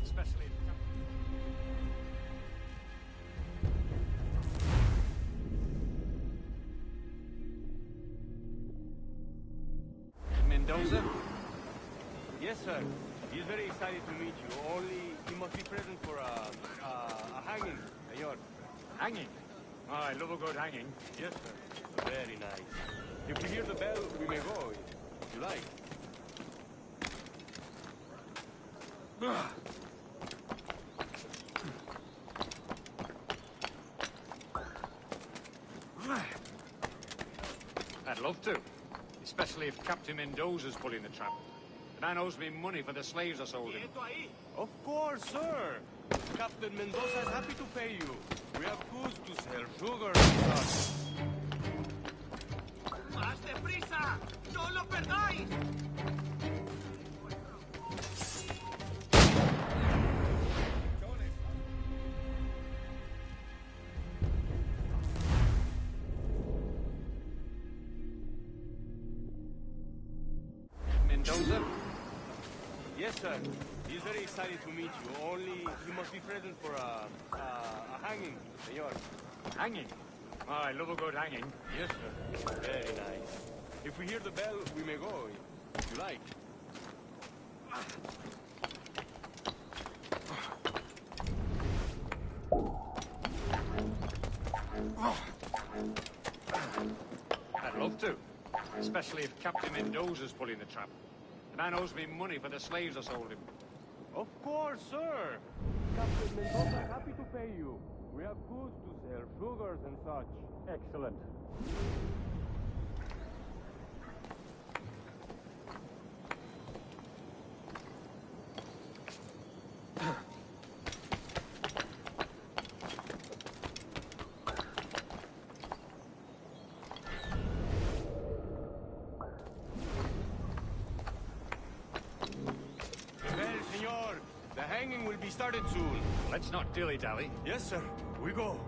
Speaker 8: Especially if Mendoza?
Speaker 4: Yes, sir. He is very excited to meet you. Only he must be present for a hanging, senor.
Speaker 8: Hanging? Oh, I love a good hanging.
Speaker 4: Yes, sir. Very nice. If we hear the bell, we may go. If you like.
Speaker 8: I'd love to. Especially if Captain Mendoza's pulling the trap. The man owes me money for the slaves I sold him.
Speaker 4: Of course, sir. Captain Mendoza is happy to pay you. We have goods to sell, sugar and such.
Speaker 7: ¡Más deprisa! ¡No lo perdáis!
Speaker 8: Mendoza?
Speaker 4: Yes, sir. He is very excited to meet you. Only he must be present for a hanging, senor.
Speaker 8: Hanging? Oh, I love a good hanging.
Speaker 4: Yes, sir. Very nice. If we hear the bell, we may go. If you like.
Speaker 8: I'd love to. Especially if Captain Mendoza's pulling the trap. The man owes me money for the slaves I sold him.
Speaker 4: Of course, sir. Captain Mendoza is happy to pay you. We have goods to sell, sugars and such.
Speaker 8: Excellent.
Speaker 4: Will be started soon.
Speaker 8: Let's not dilly-dally.
Speaker 4: Yes, sir. We go.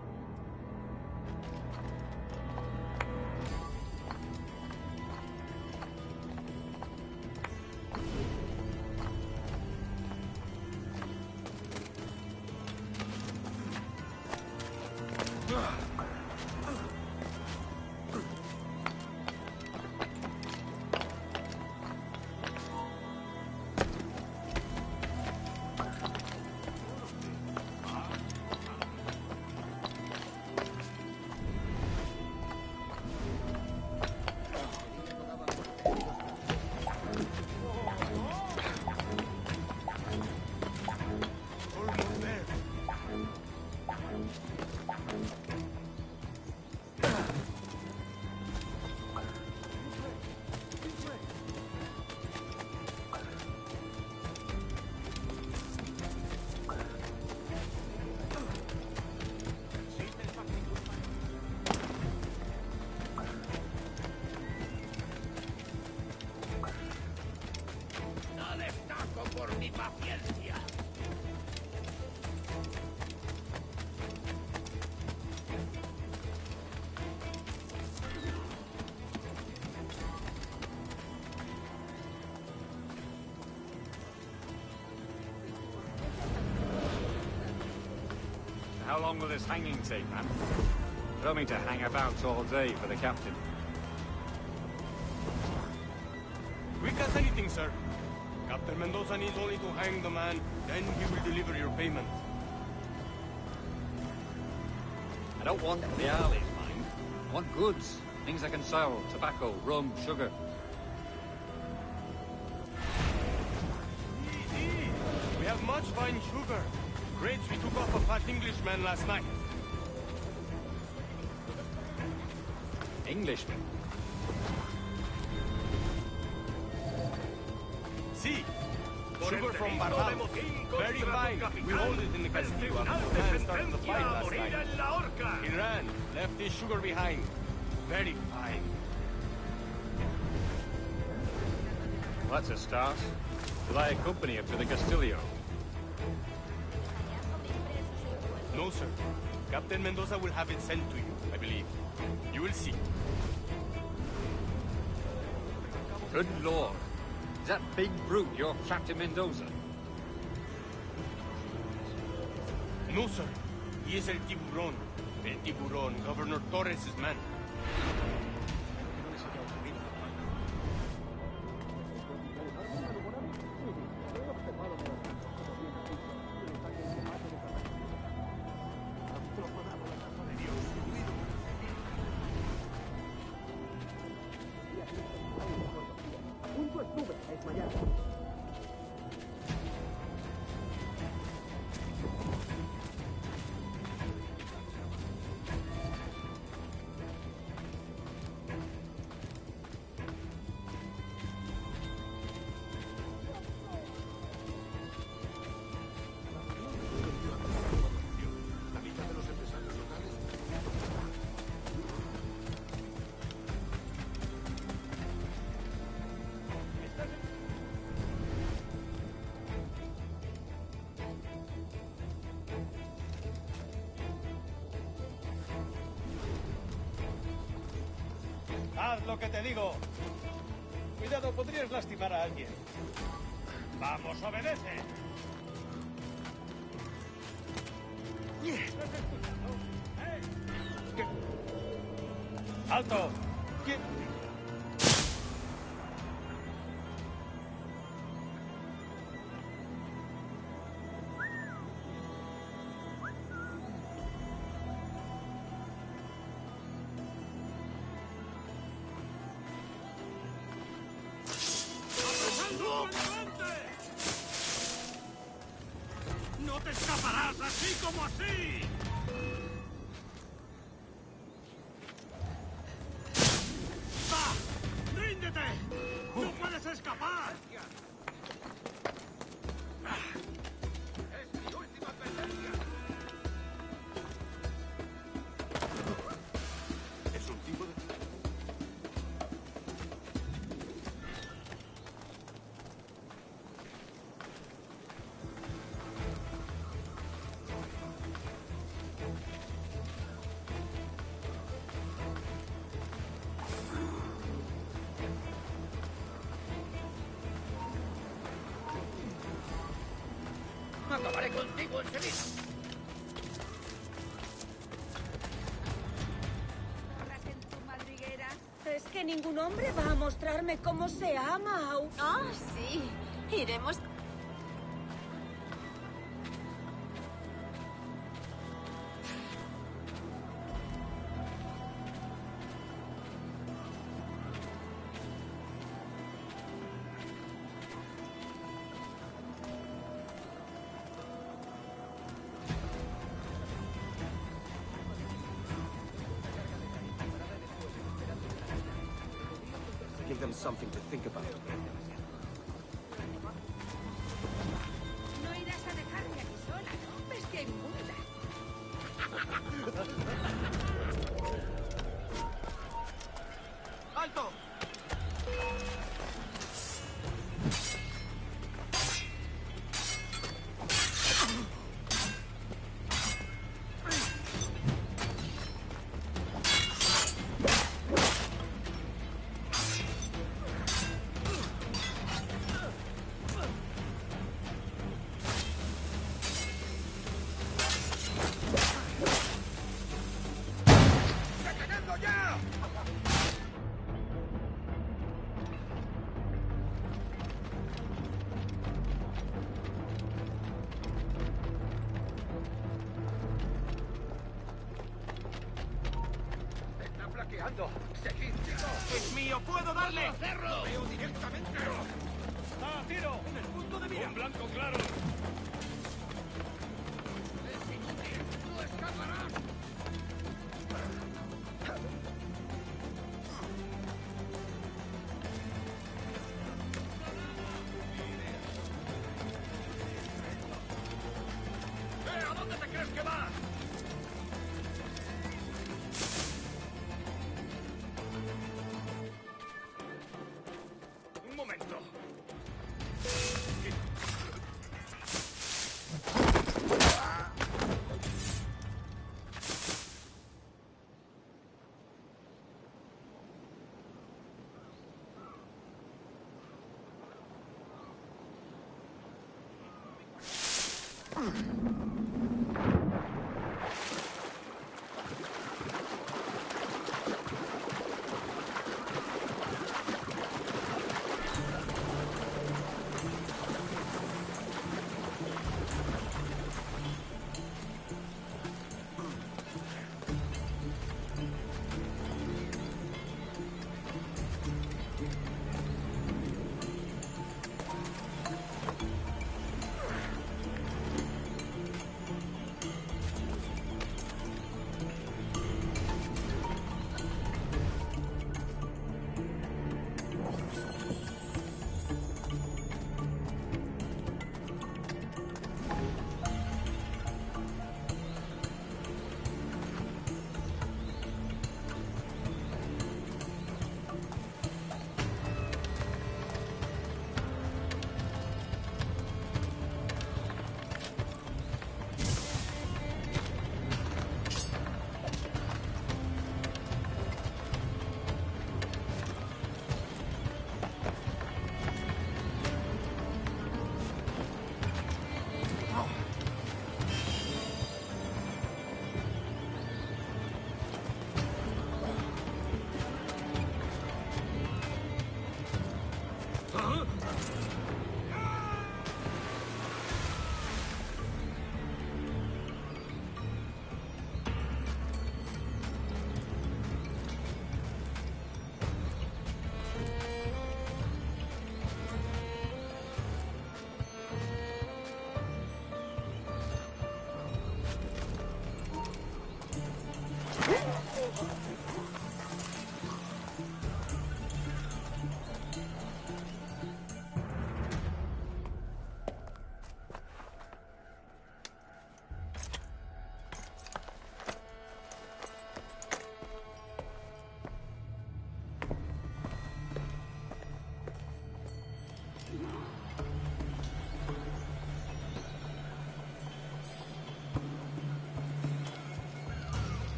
Speaker 7: por mi paciencia.
Speaker 18: How long will this hanging take, man? I don't mean to hang about all day for the captain.
Speaker 15: Quick as anything, sir. Captain Mendoza needs only to hang the man, then he will deliver your payment.
Speaker 18: I don't want the alleys, mind. I want goods. Things I can sell. Tobacco, rum, sugar.
Speaker 15: Easy. We have much fine sugar. Grapes we took off a fat Englishman last night.
Speaker 18: Englishman?
Speaker 15: See, sugar from Barbados. Very fine. We hold it in the Castillo after the man started the fight last night. He ran, left his sugar behind. Very fine.
Speaker 18: Well, that's a start. Will I accompany him to the Castillo?
Speaker 15: No, sir. Captain Mendoza will have it sent to you, I believe. You will see.
Speaker 18: Good lord. Is that big brute your Captain Mendoza?
Speaker 15: No, sir. He is El Tiburón. El Tiburón, Governor Torres' man.
Speaker 7: Haz lo que te digo. Cuidado, podrías lastimar a alguien. Vamos, obedece. ¡Alto! ¿Quién?
Speaker 1: ¡No te escaparás así como así! ¡Va! ¡Ríndete! ¡No puedes escapar!
Speaker 7: ¡Es mi última advertencia!
Speaker 15: Es un tipo de...
Speaker 7: ¡Acabaré contigo enseguida!
Speaker 16: En tu madriguera. Es que ningún hombre va a mostrarme cómo se ama.
Speaker 11: Ah, sí. Iremos...
Speaker 4: Give them something to think about.
Speaker 16: No irás a dejarme aquí sola, ¿no? ¿Ves que inmunda?
Speaker 7: ¡Alto!
Speaker 15: ¡Es mío! ¡Puedo darle!
Speaker 7: ¡Lo veo directamente! ¡Ah, tiro! ¡En el punto de mira! ¡Un blanco claro! ¡No escaparás! ¿A dónde te crees que vas? Un momento.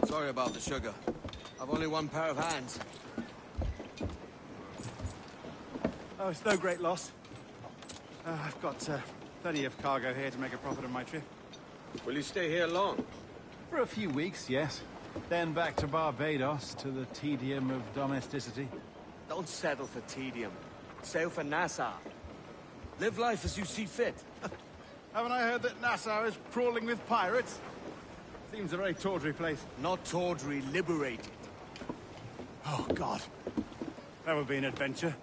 Speaker 4: Sorry about the sugar. I've only one pair of hands.
Speaker 8: Oh, it's no great loss. I've got plenty of cargo here to make a profit on my trip.
Speaker 4: Will you stay here long?
Speaker 8: For a few weeks, yes. Then back to Barbados, to the tedium of domesticity.
Speaker 4: Don't settle for tedium. Sail for Nassau. Live life as you see fit.
Speaker 8: Haven't I heard that Nassau is crawling with pirates? Seems a very tawdry place.
Speaker 4: Not tawdry, liberated.
Speaker 8: Oh, God. That would be an adventure.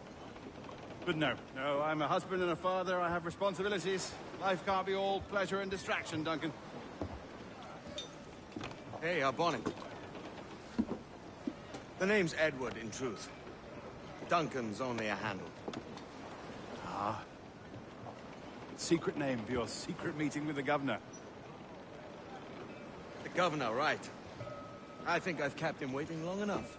Speaker 8: But no, I'm a husband and a father. I have responsibilities. Life can't be all pleasure and distraction, Duncan.
Speaker 4: Hey, Bonnie. The name's Edward, in truth. Duncan's only a handle.
Speaker 8: Ah. Secret name for your secret meeting with the governor.
Speaker 4: The governor, right. I think I've kept him waiting long enough.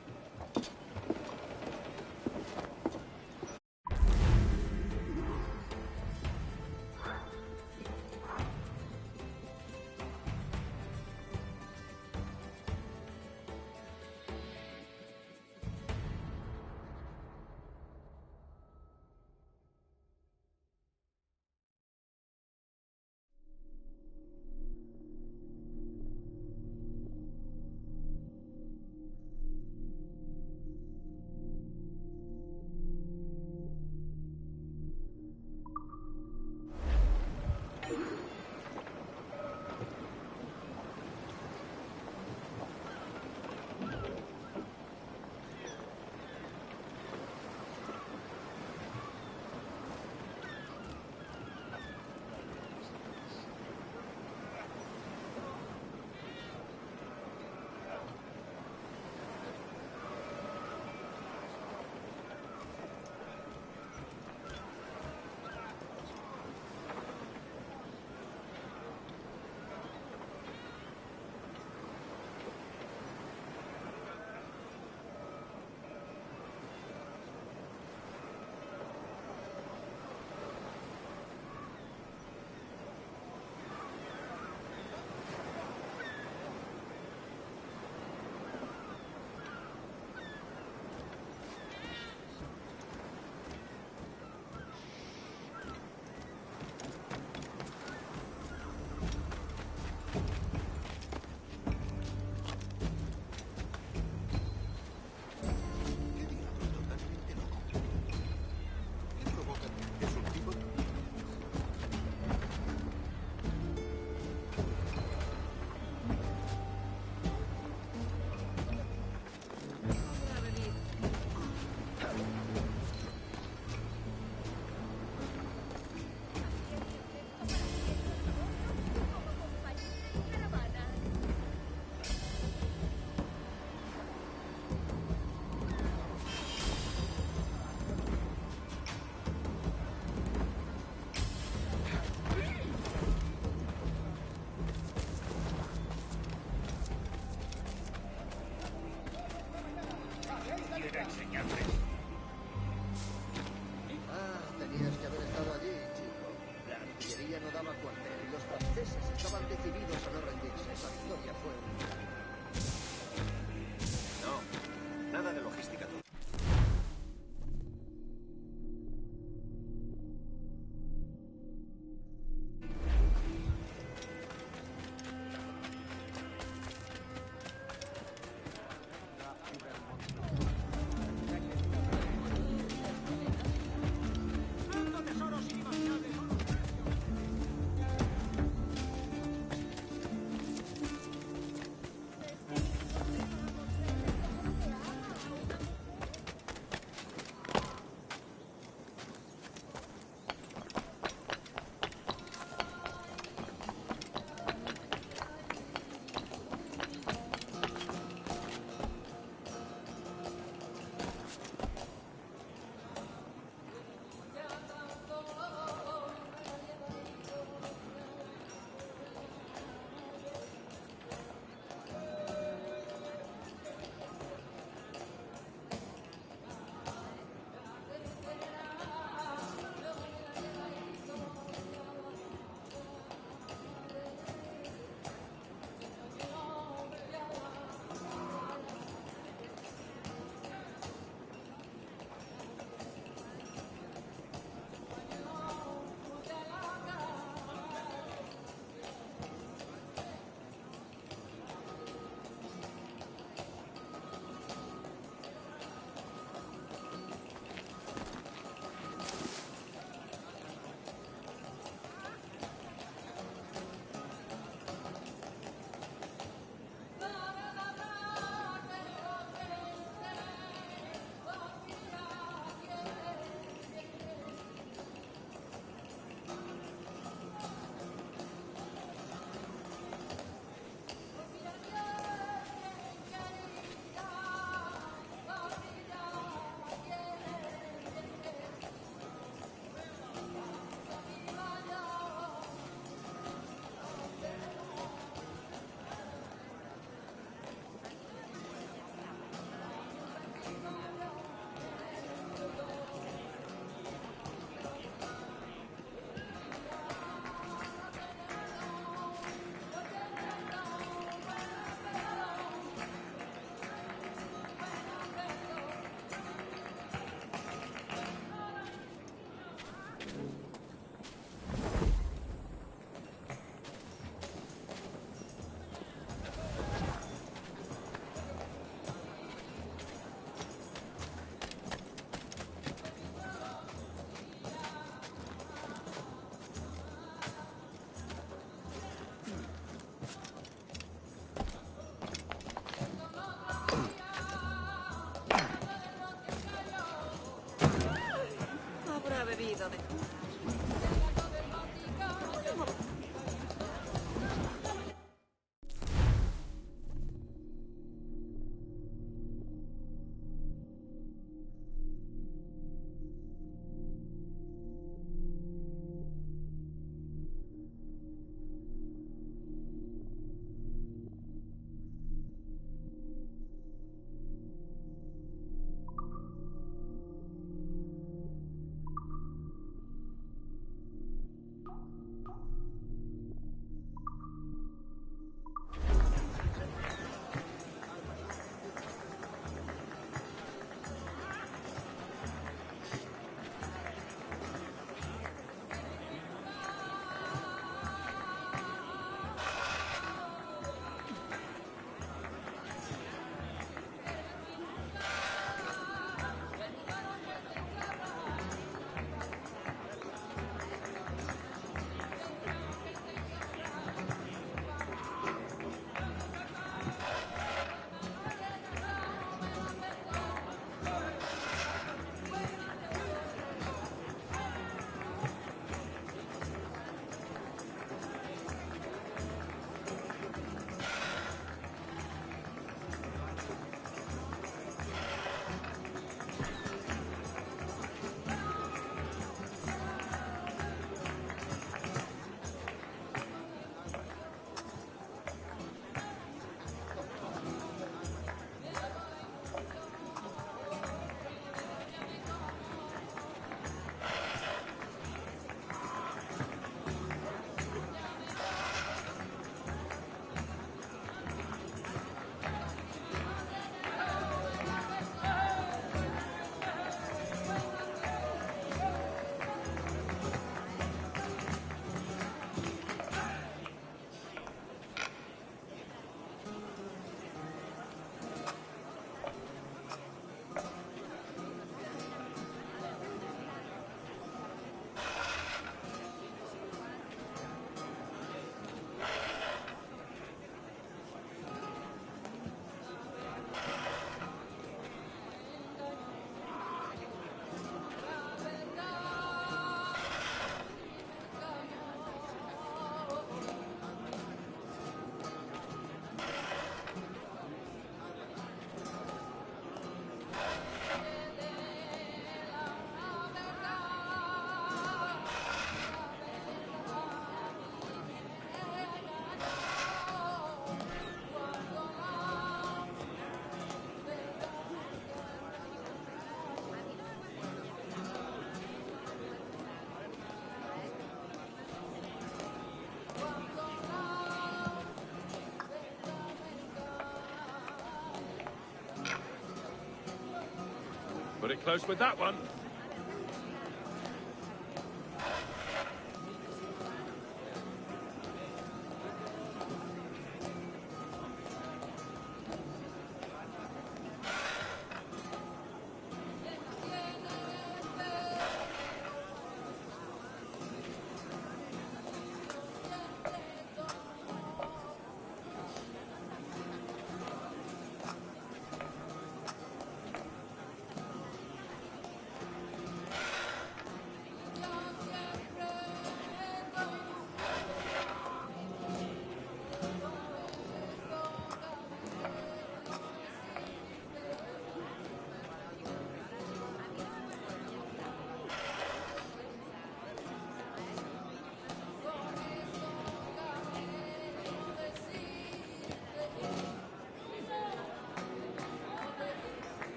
Speaker 8: Put it close with that one.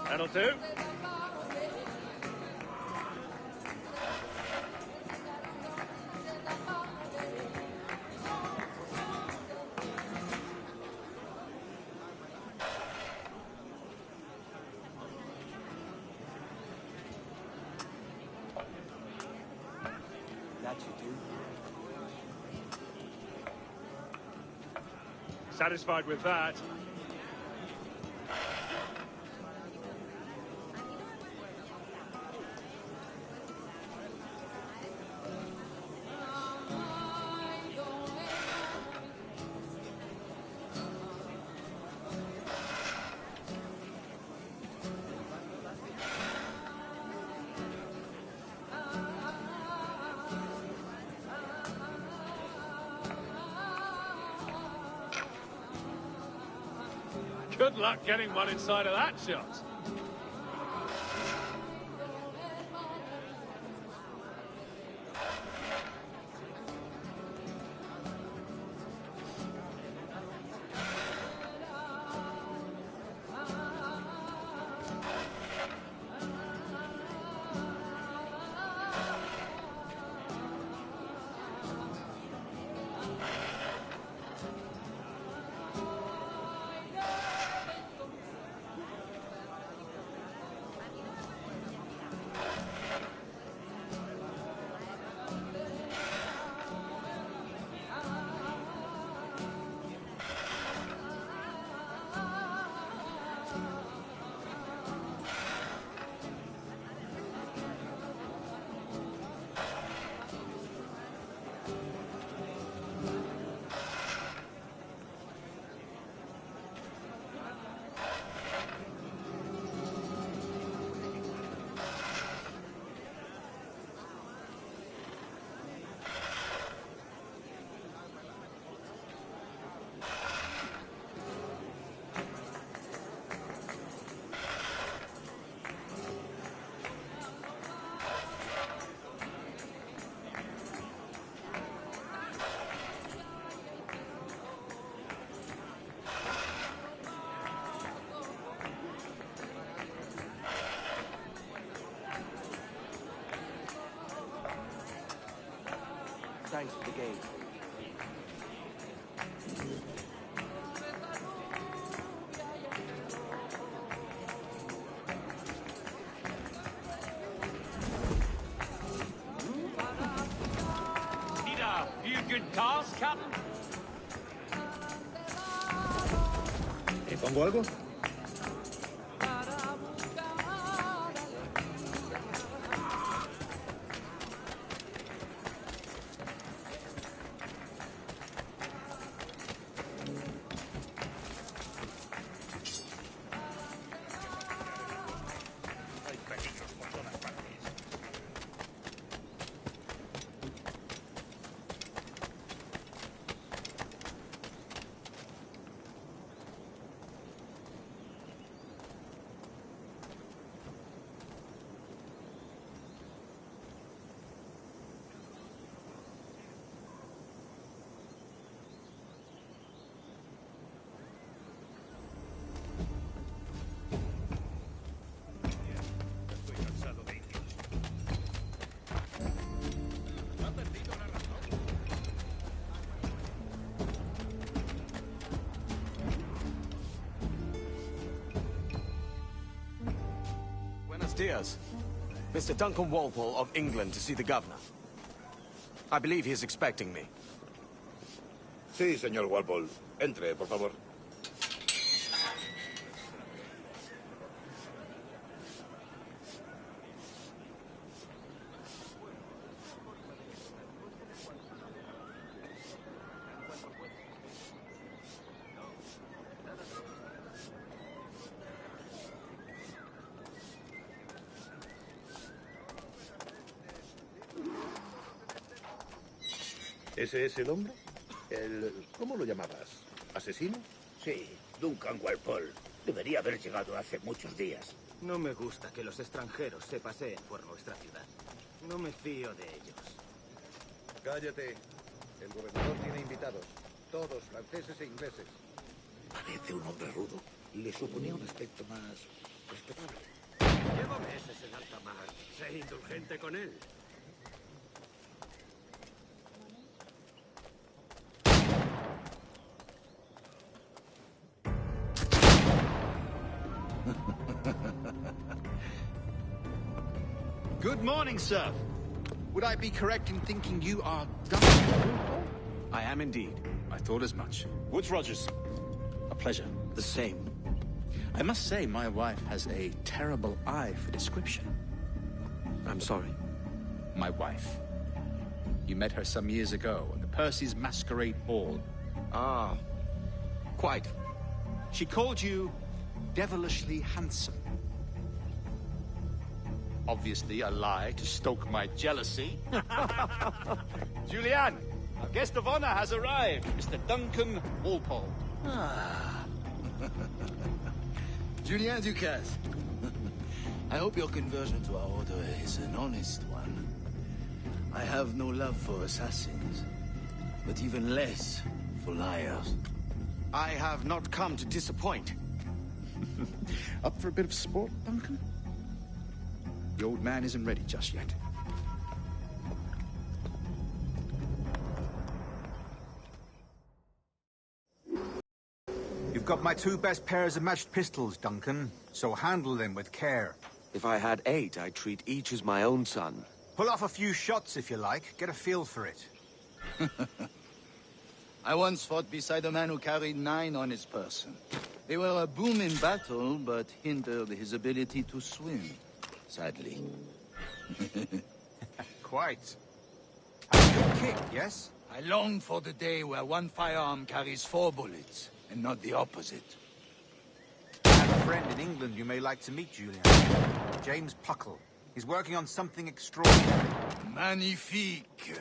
Speaker 8: That'll do.
Speaker 4: That you do.
Speaker 8: Satisfied with that? Good luck getting one inside of that shot.
Speaker 4: Thanks for the game.
Speaker 15: Need a few good cars, Captain?
Speaker 17: ¿Te pongo algo?
Speaker 4: Diaz. Mr. Duncan Walpole of England to see the governor. I believe he is expecting me.
Speaker 17: Sí, señor Walpole. Entre, por favor. ¿Ese es el hombre? ¿Cómo lo llamabas? ¿Asesino?
Speaker 19: Sí, Duncan Walpole. Debería haber llegado hace muchos días.
Speaker 10: No me gusta que los extranjeros se paseen por nuestra ciudad. No me fío de ellos.
Speaker 17: Cállate. El gobernador tiene invitados. Todos franceses e ingleses.
Speaker 19: Parece un hombre rudo. Le suponía un aspecto más respetable.
Speaker 1: Llevo meses en alta mar. Sé indulgente con él.
Speaker 20: Good morning, sir. Would I be correct in thinking you are Duncan?
Speaker 4: I am indeed.
Speaker 20: I thought as much. Woods Rogers. A pleasure.
Speaker 4: The same.
Speaker 20: I must say, my wife has a terrible eye for description.
Speaker 4: I'm sorry.
Speaker 20: My wife. You met her some years ago at the Percy's Masquerade Ball.
Speaker 4: Ah, quite.
Speaker 20: She called you devilishly handsome. Obviously a lie to stoke my jealousy. Julianne, our guest of honor has arrived, Mr. Duncan Walpole.
Speaker 21: Ah. Julien Ducasse. I hope your conversion to our order is an honest one. I have no love for assassins, but even less for liars.
Speaker 4: I have not come to disappoint.
Speaker 20: Up for a bit of sport, Duncan? The old man isn't ready just yet.
Speaker 13: You've got my 2 best pairs of matched pistols, Duncan, so handle them with care.
Speaker 4: If I had 8, I'd treat each as my own son.
Speaker 13: Pull off a few shots if you like. Get a feel for it.
Speaker 21: I once fought beside a man who carried 9 on his person. They were a boom in battle, but hindered his ability to swim. Sadly.
Speaker 13: Quite. A good kick, yes?
Speaker 21: I long for the day where one firearm carries 4 bullets, and not the opposite.
Speaker 13: I have a friend in England you may like to meet, Julian. James Puckle. He's working on something extraordinary.
Speaker 21: Magnifique.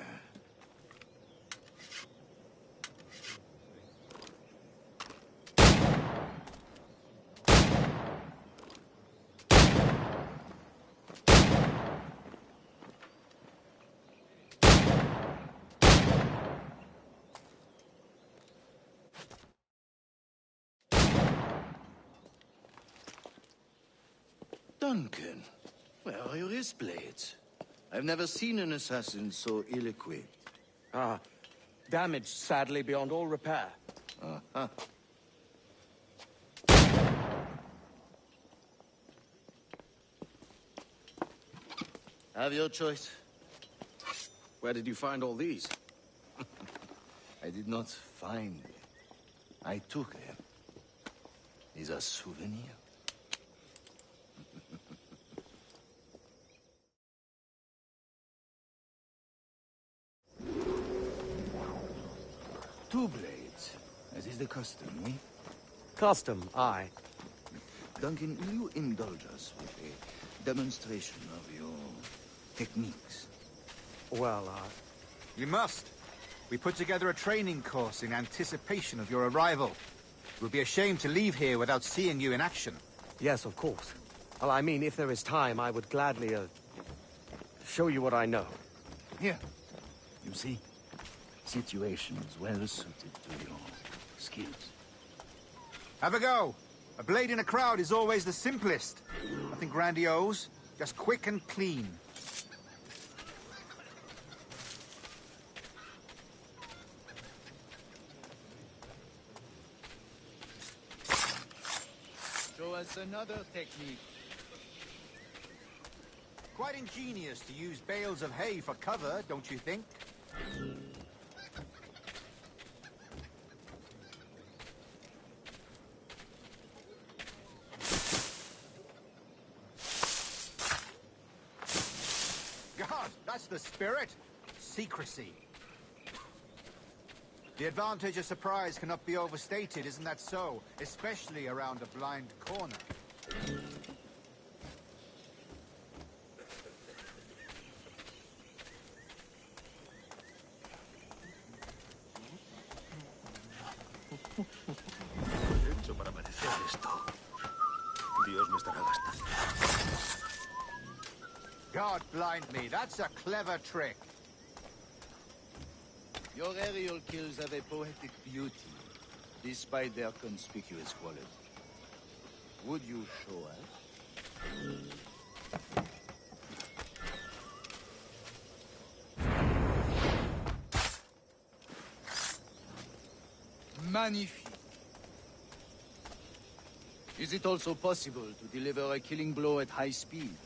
Speaker 21: Duncan, where are your wrist blades? I've never seen an assassin so ill-equipped.
Speaker 4: Ah, damaged sadly beyond all repair.
Speaker 21: Uh-huh. Have your choice.
Speaker 4: Where did you find all these?
Speaker 21: I did not find them. I took them. These are souvenirs. Two blades, as is the custom, eh?
Speaker 4: Custom, aye.
Speaker 21: Duncan, will you indulge us with a demonstration of your techniques?
Speaker 4: Well,
Speaker 13: You must. We put together a training course in anticipation of your arrival. It would be a shame to leave here without seeing you in action.
Speaker 4: Yes, of course. Well, I mean, if there is time, I would gladly, show you what I know.
Speaker 21: Here. You see? Situations well suited to your skills.
Speaker 13: Have a go. A blade in a crowd is always the simplest. Nothing grandiose, just quick and clean.
Speaker 21: Show us another technique.
Speaker 2: Quite ingenious to use bales of hay for cover, don't you think? God, that's the spirit. Secrecy. The advantage of surprise cannot be overstated, isn't that so? Especially around a blind corner.
Speaker 19: Hecho para merecer esto. Dios me estará gastando.
Speaker 2: God blind me, that's a clever trick.
Speaker 21: Your aerial kills have a poetic beauty, despite their conspicuous quality. Would you show us? Magnifique. Is it also possible to deliver a killing blow at high speed?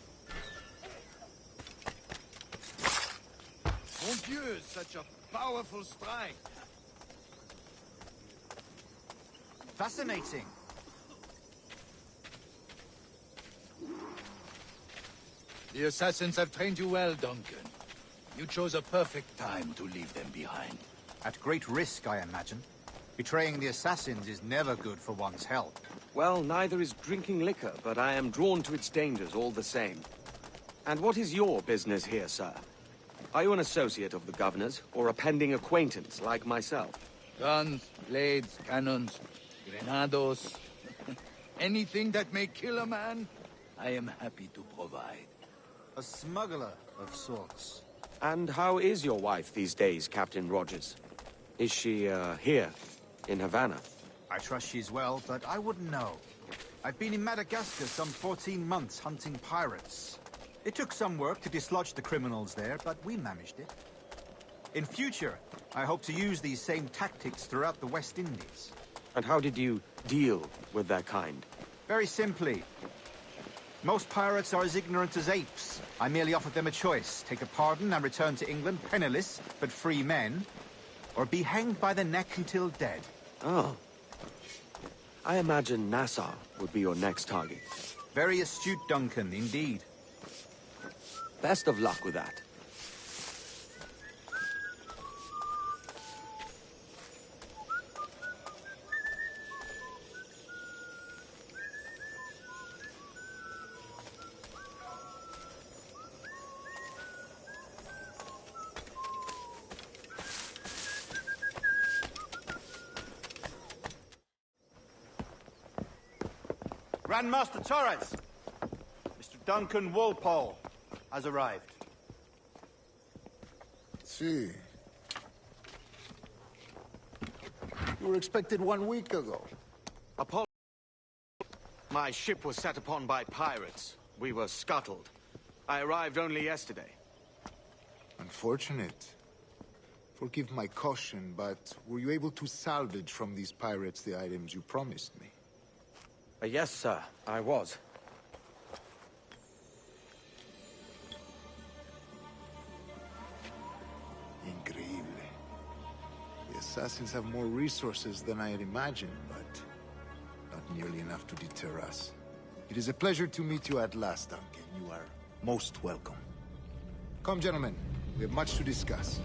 Speaker 21: Mon Dieu, such a powerful strike.
Speaker 2: Fascinating.
Speaker 21: The assassins have trained you well, Duncan. You chose a perfect time to leave them behind.
Speaker 2: At great risk, I imagine. Betraying the assassins is never good for one's health.
Speaker 4: Well, neither is drinking liquor, but I am drawn to its dangers all the same. And what is your business here, sir? Are you an associate of the governor's, or a pending acquaintance like myself?
Speaker 21: Guns, blades, cannons, grenados. Anything that may kill a man, I am happy to provide.
Speaker 2: A smuggler of sorts.
Speaker 4: And how is your wife these days, Captain Rogers? Is she, here, in Havana?
Speaker 2: I trust she's well, but I wouldn't know. I've been in Madagascar some 14 months hunting pirates. It took some work to dislodge the criminals there, but we managed it. In future, I hope to use these same tactics throughout the West Indies.
Speaker 4: And how did you deal with their kind?
Speaker 2: Very simply. Most pirates are as ignorant as apes. I merely offered them a choice. Take a pardon and return to England penniless, but free men, or be hanged by the neck until dead.
Speaker 4: Oh. I imagine Nassau would be your next target.
Speaker 2: Very astute, Duncan, indeed.
Speaker 4: Best of luck with that.
Speaker 2: Grandmaster Torres! Mr. Duncan Walpole has arrived.
Speaker 17: See. You were expected 1 week ago.
Speaker 4: My ship was set upon by pirates. We were scuttled. I arrived only yesterday.
Speaker 6: Unfortunate. Forgive my caution, but were you able to salvage from these pirates the items you promised me?
Speaker 4: Yes, sir, I was.
Speaker 6: Increíble. The assassins have more resources than I had imagined, but not nearly enough to deter us. It is a pleasure to meet you at last, Duncan. You are most welcome. Come, gentlemen. We have much to discuss.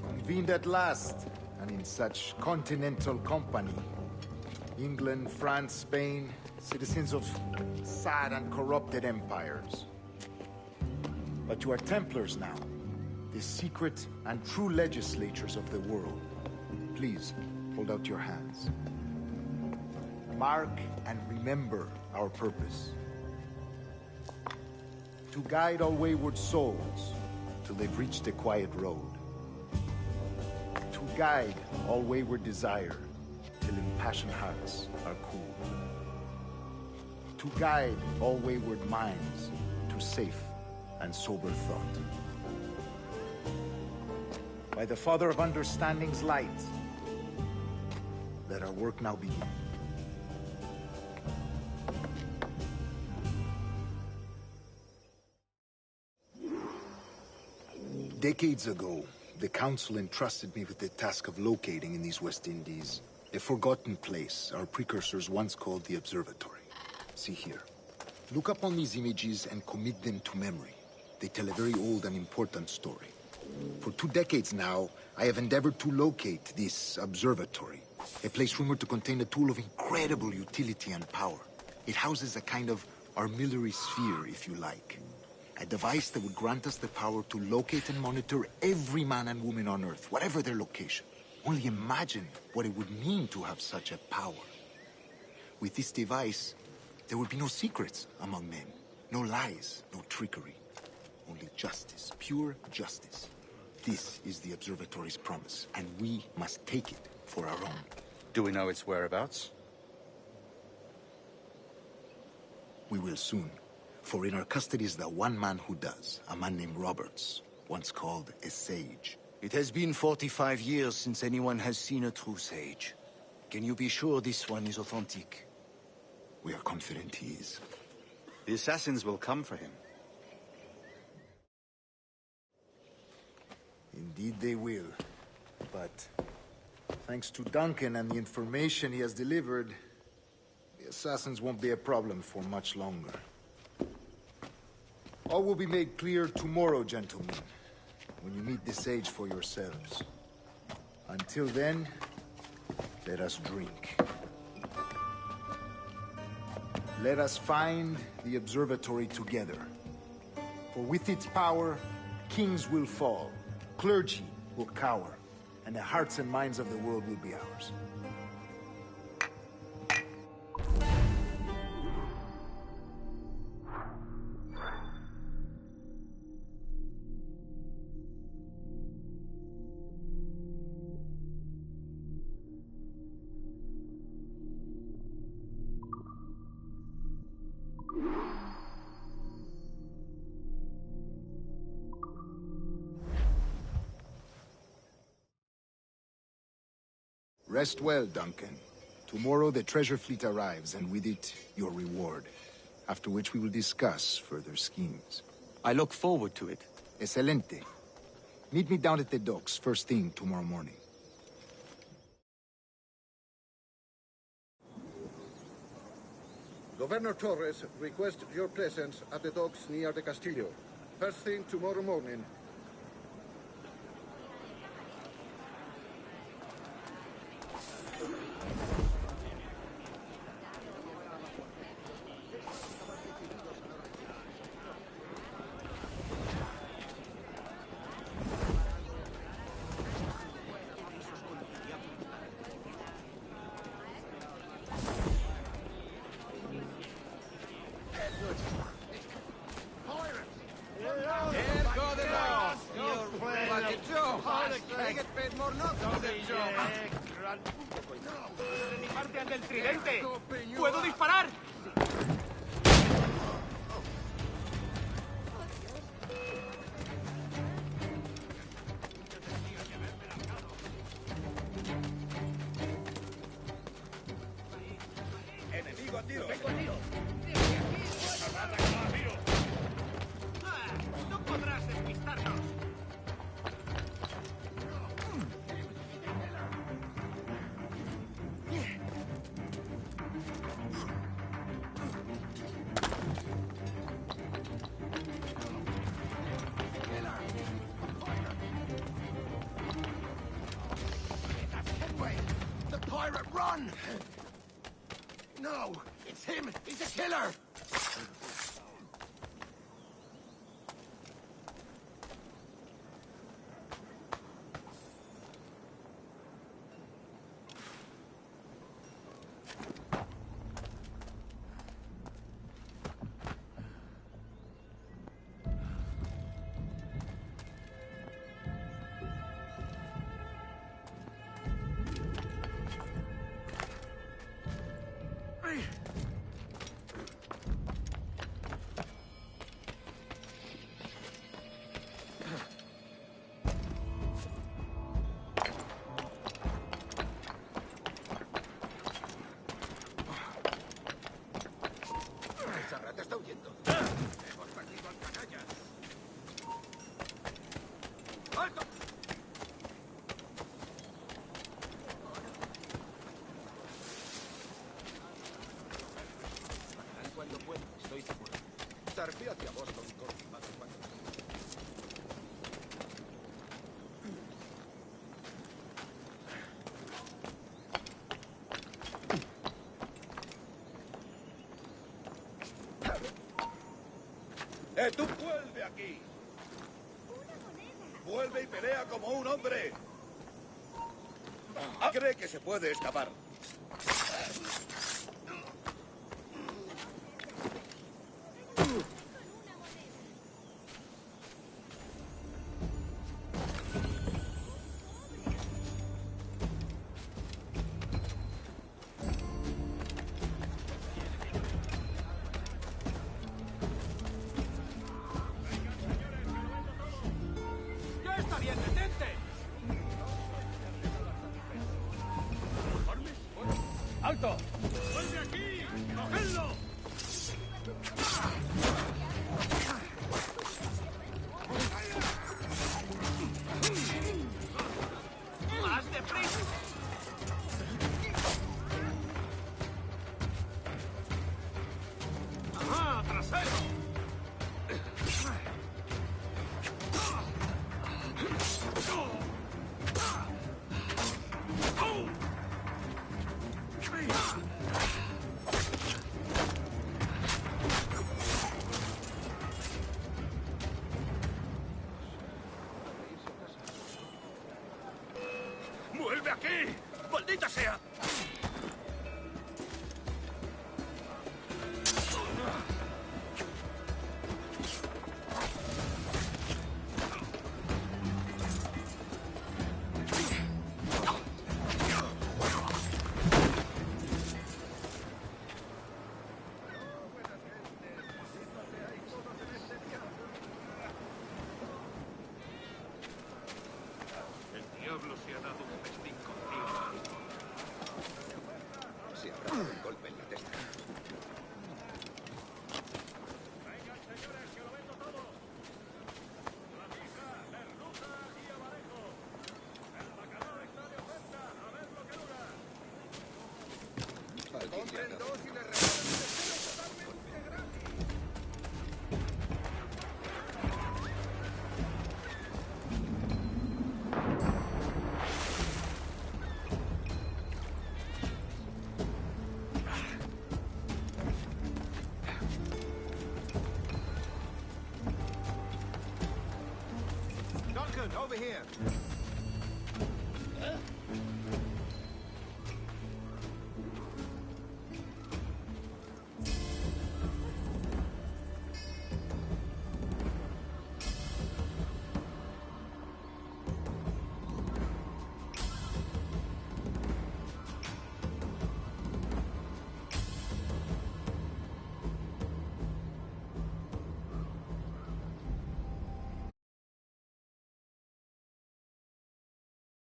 Speaker 6: Convened at last, and in such continental company. England, France, Spain, citizens of sad and corrupted empires. But you are Templars now, the secret and true legislatures of the world. Please, hold out your hands. Mark and remember our purpose. To guide all wayward souls till they've reached the quiet road. To guide all wayward desire till impassioned hearts are cool. To guide all wayward minds to safe and sober thought. By the Father of Understanding's light, let our work now begin. Decades ago, the Council entrusted me with the task of locating in these West Indies a forgotten place our precursors once called the Observatory. See here. Look up on these images and commit them to memory. They tell a very old and important story. For 2 decades now, I have endeavored to locate this observatory, a place rumored to contain a tool of incredible utility and power. It houses a kind of armillary sphere, if you like. A device that would grant us the power to locate and monitor every man and woman on Earth, whatever their location. Only imagine what it would mean to have such a power. With this device, there would be no secrets among men, no lies, no trickery. Only justice, pure justice. This is the Observatory's promise, and we must take it for our own.
Speaker 20: Do we know its whereabouts?
Speaker 6: We will soon. For in our custody is the one man who does, a man named Roberts, once called a sage.
Speaker 21: It has been 45 years since anyone has seen a true sage. Can you be sure this one is authentic?
Speaker 6: We are confident he is.
Speaker 20: The assassins will come for him.
Speaker 6: Indeed they will. But thanks to Duncan and the information he has delivered, the assassins won't be a problem for much longer. All will be made clear tomorrow, gentlemen, when you meet the sage for yourselves. Until then, let us drink. Let us find the observatory together. For with its power, kings will fall, clergy will cower, and the hearts and minds of the world will be ours. Rest well, Duncan. Tomorrow the treasure fleet arrives, and with it, your reward. After which we will discuss further schemes.
Speaker 4: I look forward to it.
Speaker 6: Excelente. Meet me down at the docks first thing tomorrow morning.
Speaker 17: Governor Torres requests your presence at the docks near the Castillo. First thing tomorrow morning.
Speaker 15: ¡Puedo disparar!
Speaker 7: ¡Enemigo a tiro!
Speaker 15: ¡Vengo a tiro! ¡No podrás despistarnos!
Speaker 5: The pirate, run! No, it's him! He's a killer!
Speaker 17: encaminarme hacia Boston con mi motherfucker.
Speaker 3: ¡Tú vuelve aquí! ¡Vuelve y pelea como un hombre! Cree que se puede escapar.
Speaker 15: ¡Ya está bien, detente! ¡Alto! ¡Vuelve aquí! ¡Cogedlo! ¡Más deprisa! ¡Ajá! ¡Trasero!
Speaker 3: ¡Vuelve aquí! ¡Maldita sea!
Speaker 17: El diablo se ha dado un festín contigo. Se habrá dado un golpe en la testa. Compren dos y le regalan totalmente gratis.
Speaker 2: Duncan, over here.